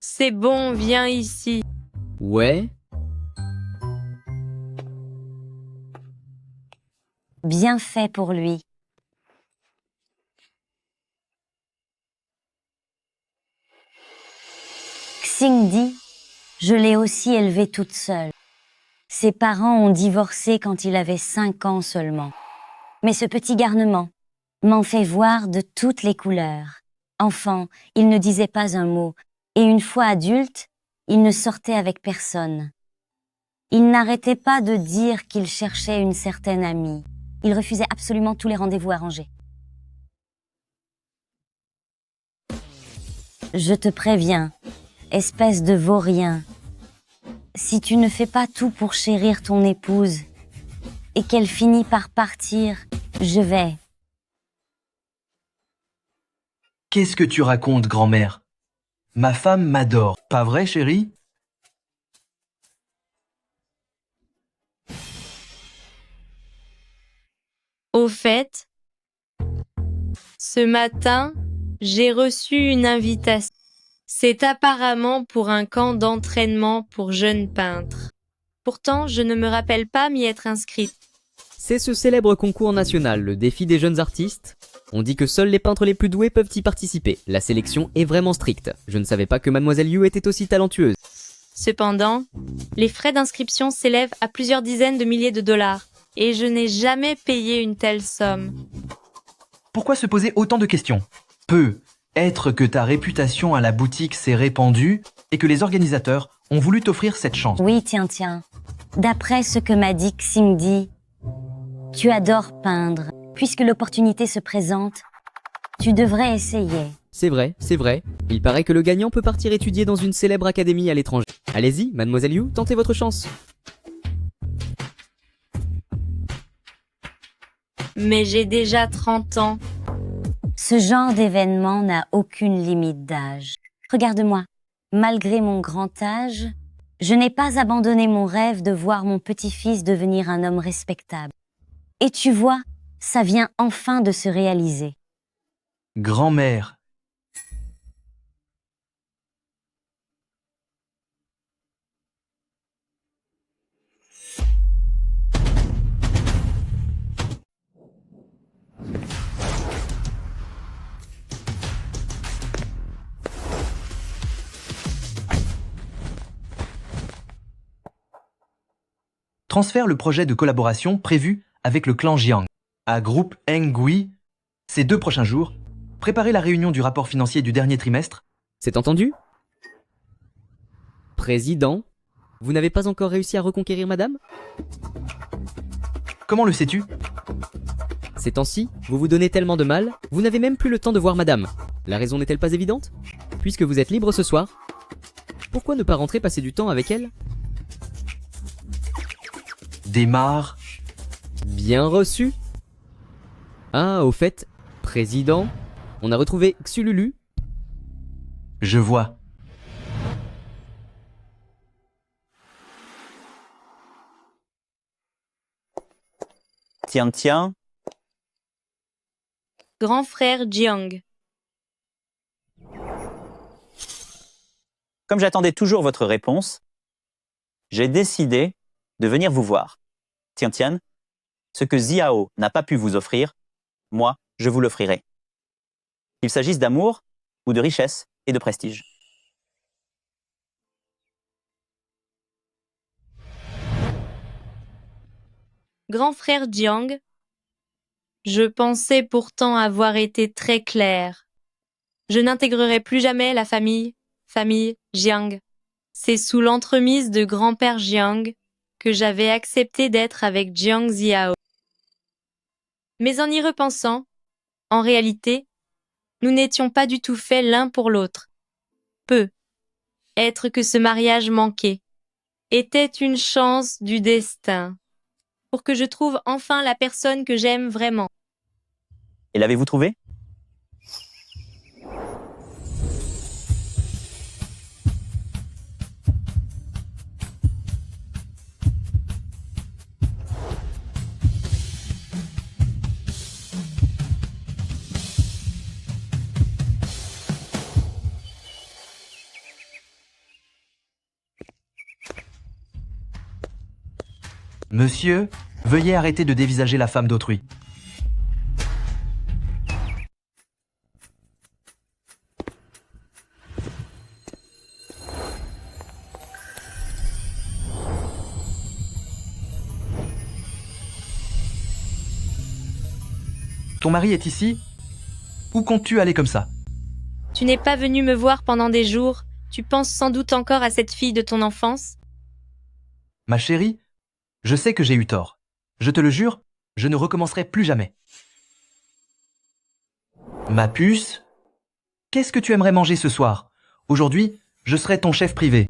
C'est bon, viens ici. Ouais. Bien fait pour lui. Xingdi, je l'ai aussi élevé toute seule. Ses parents ont divorcé quand il avait 5 ans seulement. Mais ce petit garnement m'en fait voir de toutes les couleurs. Enfant, il ne disait pas un mot, et une fois adulte, il ne sortait avec personne. Il n'arrêtait pas de dire qu'il cherchait une certaine amie. Il refusait absolument tous les rendez-vous arrangés. Je te préviens, espèce de vaurien, si tu ne fais pas tout pour chérir ton épouse et qu'elle finit par partir, je vais Qu'est-ce que tu racontes, grand-mère? Ma femme m'adore. Pas vrai, chérie? Au fait, ce matin, j'ai reçu une invitation. C'est apparemment pour un camp d'entraînement pour jeunes peintres. Pourtant, je ne me rappelle pas m'y être inscrite. C'est ce célèbre concours national, le défi des jeunes artistes. On dit que seuls les peintres les plus doués peuvent y participer. La sélection est vraiment stricte. Je ne savais pas que Mademoiselle Yu était aussi talentueuse. Cependant, les frais d'inscription s'élèvent à plusieurs dizaines de milliers de dollars, et je n'ai jamais payé une telle somme. Pourquoi se poser autant de questions? Peut être que ta réputation à la boutique s'est répandue et que les organisateurs ont voulu t'offrir cette chance. Oui, tiens. D'après ce que m'a dit Xingdi, tu adores peindre. Puisque l'opportunité se présente, tu devrais essayer. C'est vrai. Il paraît que le gagnant peut partir étudier dans une célèbre académie à l'étranger. Allez-y, Mademoiselle Yu, tentez votre chance. Mais j'ai déjà 30 ans. Ce genre d'événement n'a aucune limite d'âge. Regarde-moi, malgré mon grand âge, je n'ai pas abandonné mon rêve de voir mon petit-fils devenir un homme respectable. Et tu vois, ça vient enfin de se réaliser. Grand-mère. Transfère le projet de collaboration prévu avec le clan Jiang à groupe Engui ces 2 prochains jours. Préparez la réunion du rapport financier du dernier trimestre. C'est entendu? Président, vous n'avez pas encore réussi à reconquérir madame? Comment le sais-tu? Ces temps-ci, vous vous donnez tellement de mal, vous n'avez même plus le temps de voir madame. La raison n'est-elle pas évidente? Puisque vous êtes libre ce soir, pourquoi ne pas rentrer passer du temps avec elle? Démarre. Bien reçu. Ah, au fait, président, on a retrouvé Xululu. Je vois. Tiens. Grand frère Jiang. Comme j'attendais toujours votre réponse, j'ai décidé de venir vous voir. Tian, ce que Ziao n'a pas pu vous offrir, moi, je vous l'offrirai. Qu'il s'agisse d'amour ou de richesse et de prestige. Grand frère Jiang, je pensais pourtant avoir été très clair. Je n'intégrerai plus jamais la famille Jiang. C'est sous l'entremise de grand-père Jiang que j'avais accepté d'être avec Jiang Ziao. Mais en y repensant, en réalité, nous n'étions pas du tout faits l'un pour l'autre. Être que ce mariage manqué était une chance du destin pour que je trouve enfin la personne que j'aime vraiment. Et l'avez-vous trouvé? Monsieur, veuillez arrêter de dévisager la femme d'autrui. Ton mari est ici? Où comptes-tu aller comme ça? Tu n'es pas venu me voir pendant des jours. Tu penses sans doute encore à cette fille de ton enfance? Ma chérie, je sais que j'ai eu tort. Je te le jure, je ne recommencerai plus jamais. Ma puce, qu'est-ce que tu aimerais manger ce soir? Aujourd'hui, je serai ton chef privé.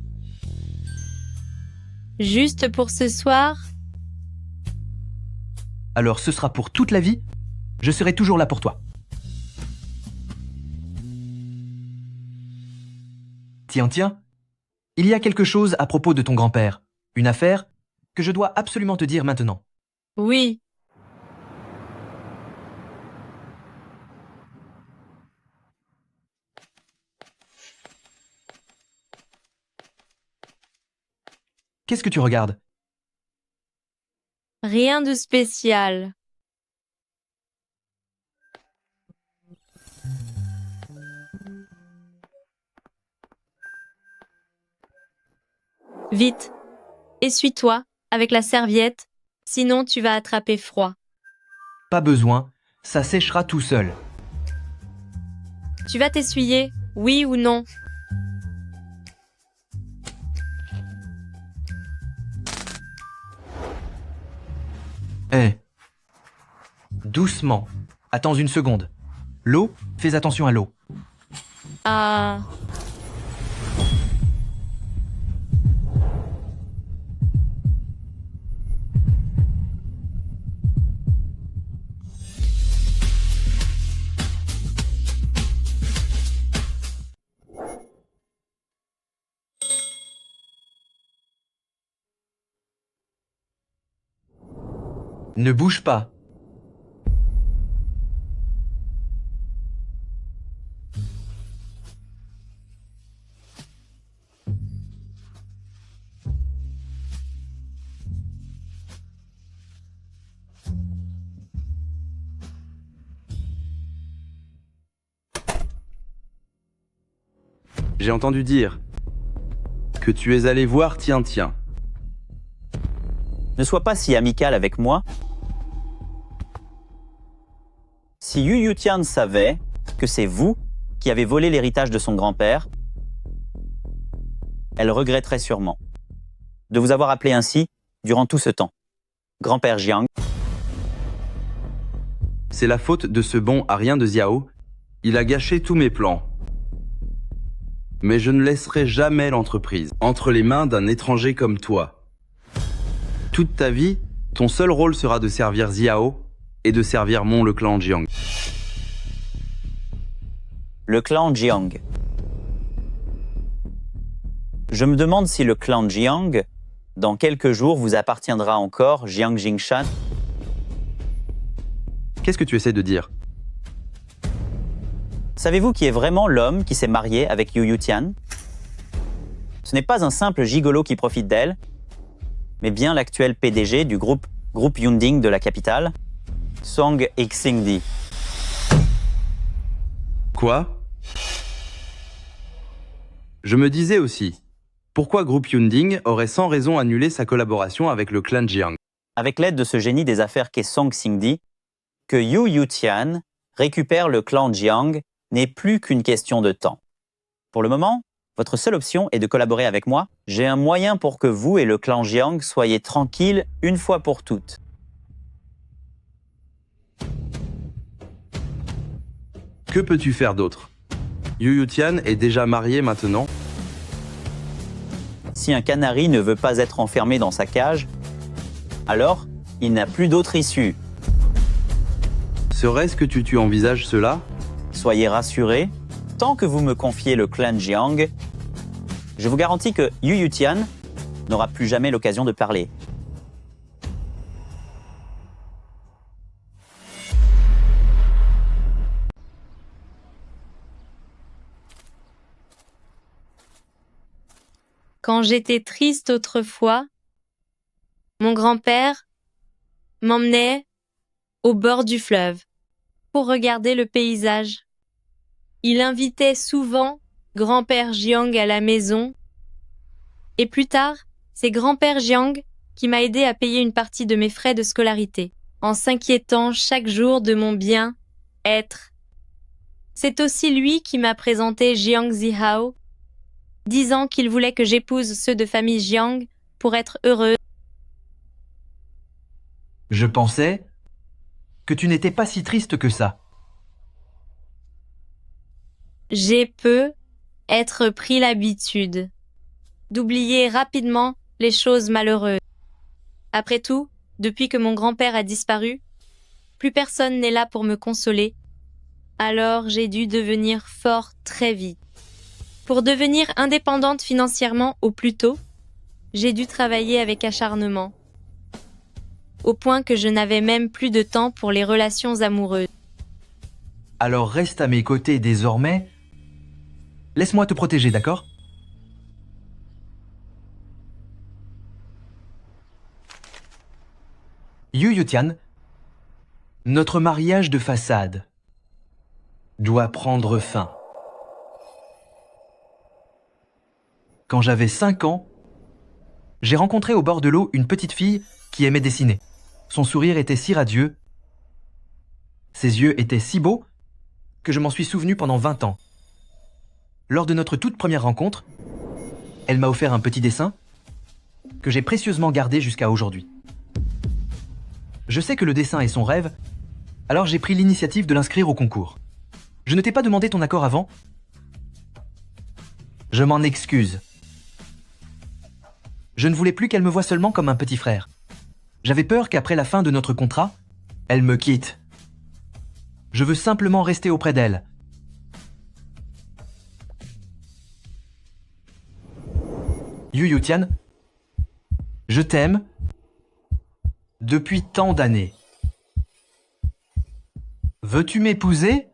Juste pour ce soir? Alors ce sera pour toute la vie. Je serai toujours là pour toi. Tiens, tiens. Il y a quelque chose à propos de ton grand-père. Une affaire que je dois absolument te dire maintenant. Oui. Qu'est-ce que tu regardes? Rien de spécial. Vite, essuie-toi avec la serviette, sinon tu vas attraper froid. Pas besoin, ça séchera tout seul. Tu vas t'essuyer, oui ou non? Hé. Doucement. Attends une seconde. L'eau, fais attention à l'eau. Ah. Ne bouge pas. J'ai entendu dire que tu es allé voir Tiens Tiens. Ne sois pas si amical avec moi. Si Yu Tian savait que c'est vous qui avez volé l'héritage de son grand-père, elle regretterait sûrement de vous avoir appelé ainsi durant tout ce temps. Grand-père Jiang. C'est la faute de ce bon à rien de Xiao. Il a gâché tous mes plans. Mais je ne laisserai jamais l'entreprise entre les mains d'un étranger comme toi. Toute ta vie, ton seul rôle sera de servir Xiao et de servir le clan Jiang. Le clan Jiang. Je me demande si le clan Jiang, dans quelques jours, vous appartiendra encore, Jiang Jingshan. Qu'est-ce que tu essaies de dire? Savez-vous qui est vraiment l'homme qui s'est marié avec Yu Tian? Ce n'est pas un simple gigolo qui profite d'elle, mais bien l'actuel PDG du groupe Yunding de la capitale, Song Xingdi. Quoi? Je me disais aussi, pourquoi groupe Yunding aurait sans raison annulé sa collaboration avec le clan Jiang? Avec l'aide de ce génie des affaires qu'est Song Xingdi, que Yu Tian récupère le clan Jiang n'est plus qu'une question de temps. Pour le moment, votre seule option est de collaborer avec moi. J'ai un moyen pour que vous et le clan Jiang soyez tranquilles une fois pour toutes. Que peux-tu faire d'autre? Yu Tian est déjà marié maintenant. Si un canari ne veut pas être enfermé dans sa cage, alors il n'a plus d'autre issue. Serait-ce que tu envisages cela? Soyez rassurés, tant que vous me confiez le clan Jiang, je vous garantis que Yu Tian n'aura plus jamais l'occasion de parler. Quand j'étais triste autrefois, mon grand-père m'emmenait au bord du fleuve pour regarder le paysage. Il invitait souvent grand-père Jiang à la maison et plus tard, c'est grand-père Jiang qui m'a aidé à payer une partie de mes frais de scolarité en s'inquiétant chaque jour de mon bien-être. C'est aussi lui qui m'a présenté Jiang Zihao, disant qu'il voulait que j'épouse ceux de famille Jiang pour être heureux. Je pensais que tu n'étais pas si triste que ça. J'ai être pris l'habitude d'oublier rapidement les choses malheureuses. Après tout, depuis que mon grand-père a disparu, plus personne n'est là pour me consoler, alors j'ai dû devenir fort très vite. Pour devenir indépendante financièrement au plus tôt, j'ai dû travailler avec acharnement, au point que je n'avais même plus de temps pour les relations amoureuses. Alors reste à mes côtés désormais. Laisse-moi te protéger, d'accord? Yu Yutian, notre mariage de façade doit prendre fin. Quand j'avais 5 ans, j'ai rencontré au bord de l'eau une petite fille qui aimait dessiner. Son sourire était si radieux, ses yeux étaient si beaux que je m'en suis souvenu pendant 20 ans. Lors de notre toute première rencontre, elle m'a offert un petit dessin que j'ai précieusement gardé jusqu'à aujourd'hui. Je sais que le dessin est son rêve, alors j'ai pris l'initiative de l'inscrire au concours. Je ne t'ai pas demandé ton accord avant. Je m'en excuse. Je ne voulais plus qu'elle me voie seulement comme un petit frère. J'avais peur qu'après la fin de notre contrat, elle me quitte. Je veux simplement rester auprès d'elle. Yu Yutian, je t'aime depuis tant d'années. Veux-tu m'épouser?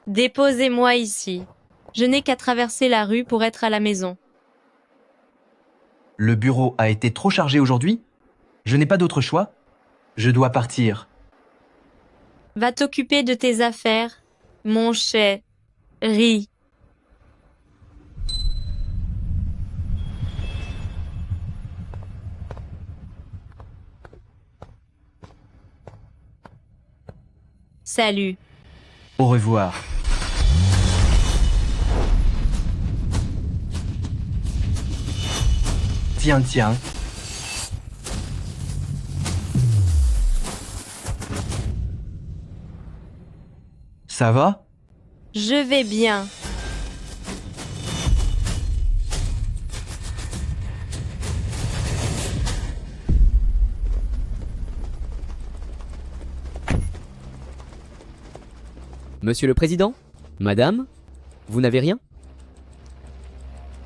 Déposez-moi ici. Je n'ai qu'à traverser la rue pour être à la maison. Le bureau a été trop chargé aujourd'hui. Je n'ai pas d'autre choix. Je dois partir. Va t'occuper de tes affaires, mon chéri. Salut. Au revoir. Tiens, tiens. Ça va? Je vais bien. Monsieur le Président? Madame? Vous n'avez rien?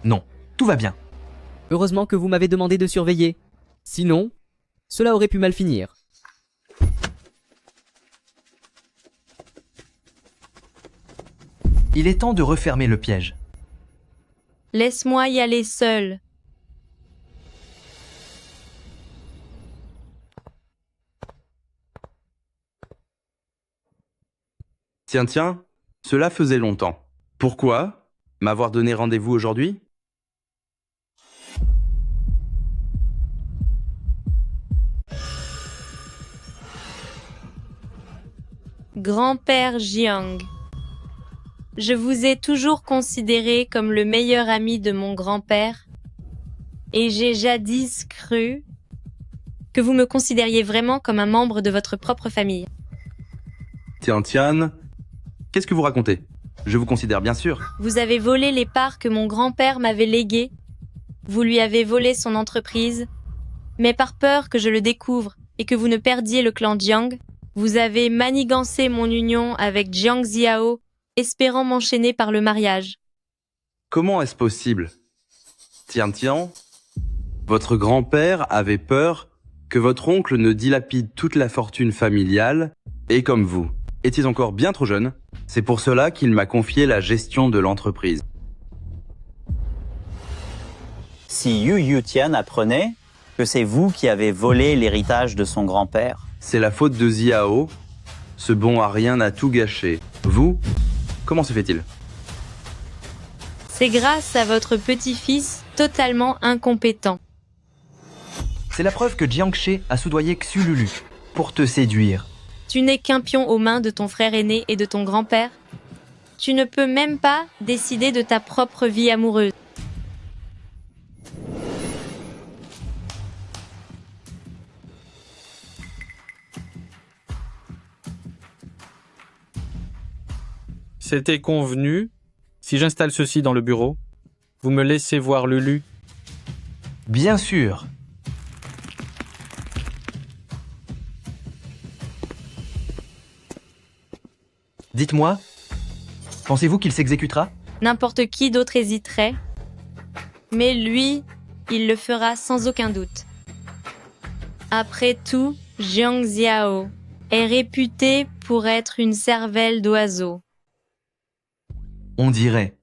Non, tout va bien. Heureusement que vous m'avez demandé de surveiller. Sinon, cela aurait pu mal finir. Il est temps de refermer le piège. Laisse-moi y aller seul. Tiens, tiens, cela faisait longtemps. Pourquoi m'avoir donné rendez-vous aujourd'hui? Grand-père Jiang, je vous ai toujours considéré comme le meilleur ami de mon grand-père et j'ai jadis cru que vous me considériez vraiment comme un membre de votre propre famille. Tiens, tiens, qu'est-ce que vous racontez? Je vous considère bien sûr. Vous avez volé les parts que mon grand-père m'avait léguées. Vous lui avez volé son entreprise. Mais par peur que je le découvre et que vous ne perdiez le clan Jiang, vous avez manigancé mon union avec Jiang Ziao, espérant m'enchaîner par le mariage. Comment est-ce possible? Tiens, tiens, votre grand-père avait peur que votre oncle ne dilapide toute la fortune familiale, et comme vous étiez encore bien trop jeune, c'est pour cela qu'il m'a confié la gestion de l'entreprise. Si Yu Yutian apprenait que c'est vous qui avez volé l'héritage de son grand-père? C'est la faute de Ziao. Ce bon à rien a tout gâché. Vous, comment se fait-il? C'est grâce à votre petit-fils totalement incompétent. C'est la preuve que Jiang She a soudoyé Xululu pour te séduire. Tu n'es qu'un pion aux mains de ton frère aîné et de ton grand-père. Tu ne peux même pas décider de ta propre vie amoureuse. C'était convenu. Si j'installe ceci dans le bureau, vous me laissez voir Lulu. Bien sûr. Dites-moi, pensez-vous qu'il s'exécutera? N'importe qui d'autre hésiterait. Mais lui, il le fera sans aucun doute. Après tout, Jiang Ziao est réputé pour être une cervelle d'oiseau. On dirait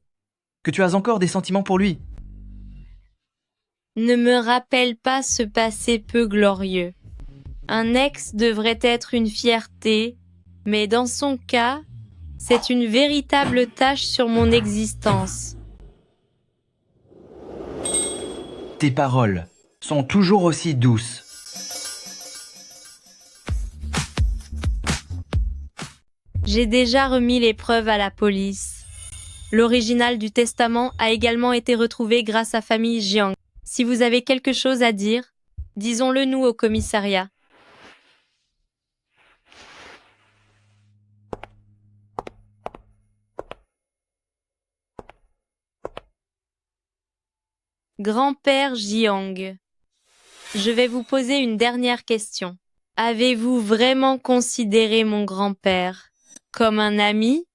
que tu as encore des sentiments pour lui. Ne me rappelle pas ce passé peu glorieux. Un ex devrait être une fierté, mais dans son cas, c'est une véritable tache sur mon existence. Tes paroles sont toujours aussi douces. J'ai déjà remis les preuves à la police. L'original du testament a également été retrouvé grâce à famille Jiang. Si vous avez quelque chose à dire, disons-le nous au commissariat. Grand-père Jiang, je vais vous poser une dernière question. Avez-vous vraiment considéré mon grand-père comme un ami?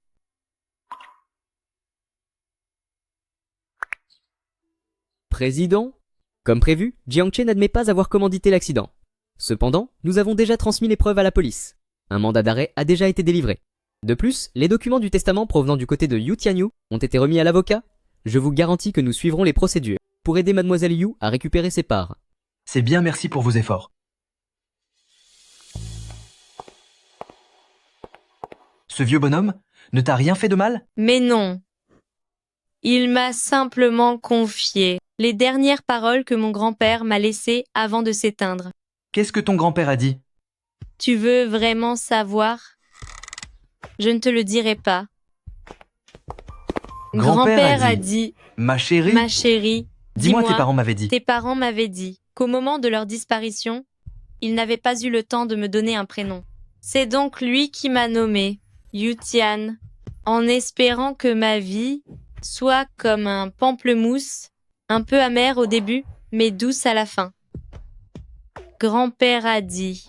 Président? Comme prévu, Jiang Che n'admet pas avoir commandité l'accident. Cependant, nous avons déjà transmis les preuves à la police. Un mandat d'arrêt a déjà été délivré. De plus, les documents du testament provenant du côté de Yu Tianyu ont été remis à l'avocat. Je vous garantis que nous suivrons les procédures pour aider mademoiselle Yu à récupérer ses parts. C'est bien, merci pour vos efforts. Ce vieux bonhomme ne t'a rien fait de mal? Mais non. Il m'a simplement confié les dernières paroles que mon grand-père m'a laissées avant de s'éteindre. Qu'est-ce que ton grand-père a dit? Tu veux vraiment savoir? Je ne te le dirai pas. Grand-père a dit... Ma chérie? Ma chérie, dis-moi tes parents m'avaient dit. Tes parents m'avaient dit qu'au moment de leur disparition, ils n'avaient pas eu le temps de me donner un prénom. C'est donc lui qui m'a nommé Yu Tian, en espérant que ma vie soit comme un pamplemousse, un peu amer au début, mais douce à la fin. Grand-père a dit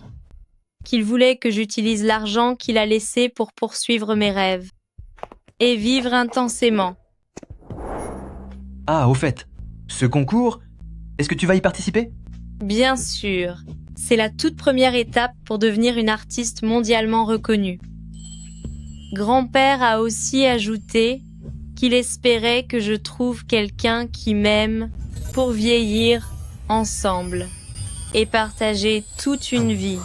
qu'il voulait que j'utilise l'argent qu'il a laissé pour poursuivre mes rêves et vivre intensément. Ah, au fait, ce concours, est-ce que tu vas y participer? Bien sûr, c'est la toute première étape pour devenir une artiste mondialement reconnue. Grand-père a aussi ajouté qu'il espérait que je trouve quelqu'un qui m'aime pour vieillir ensemble et partager toute une vie.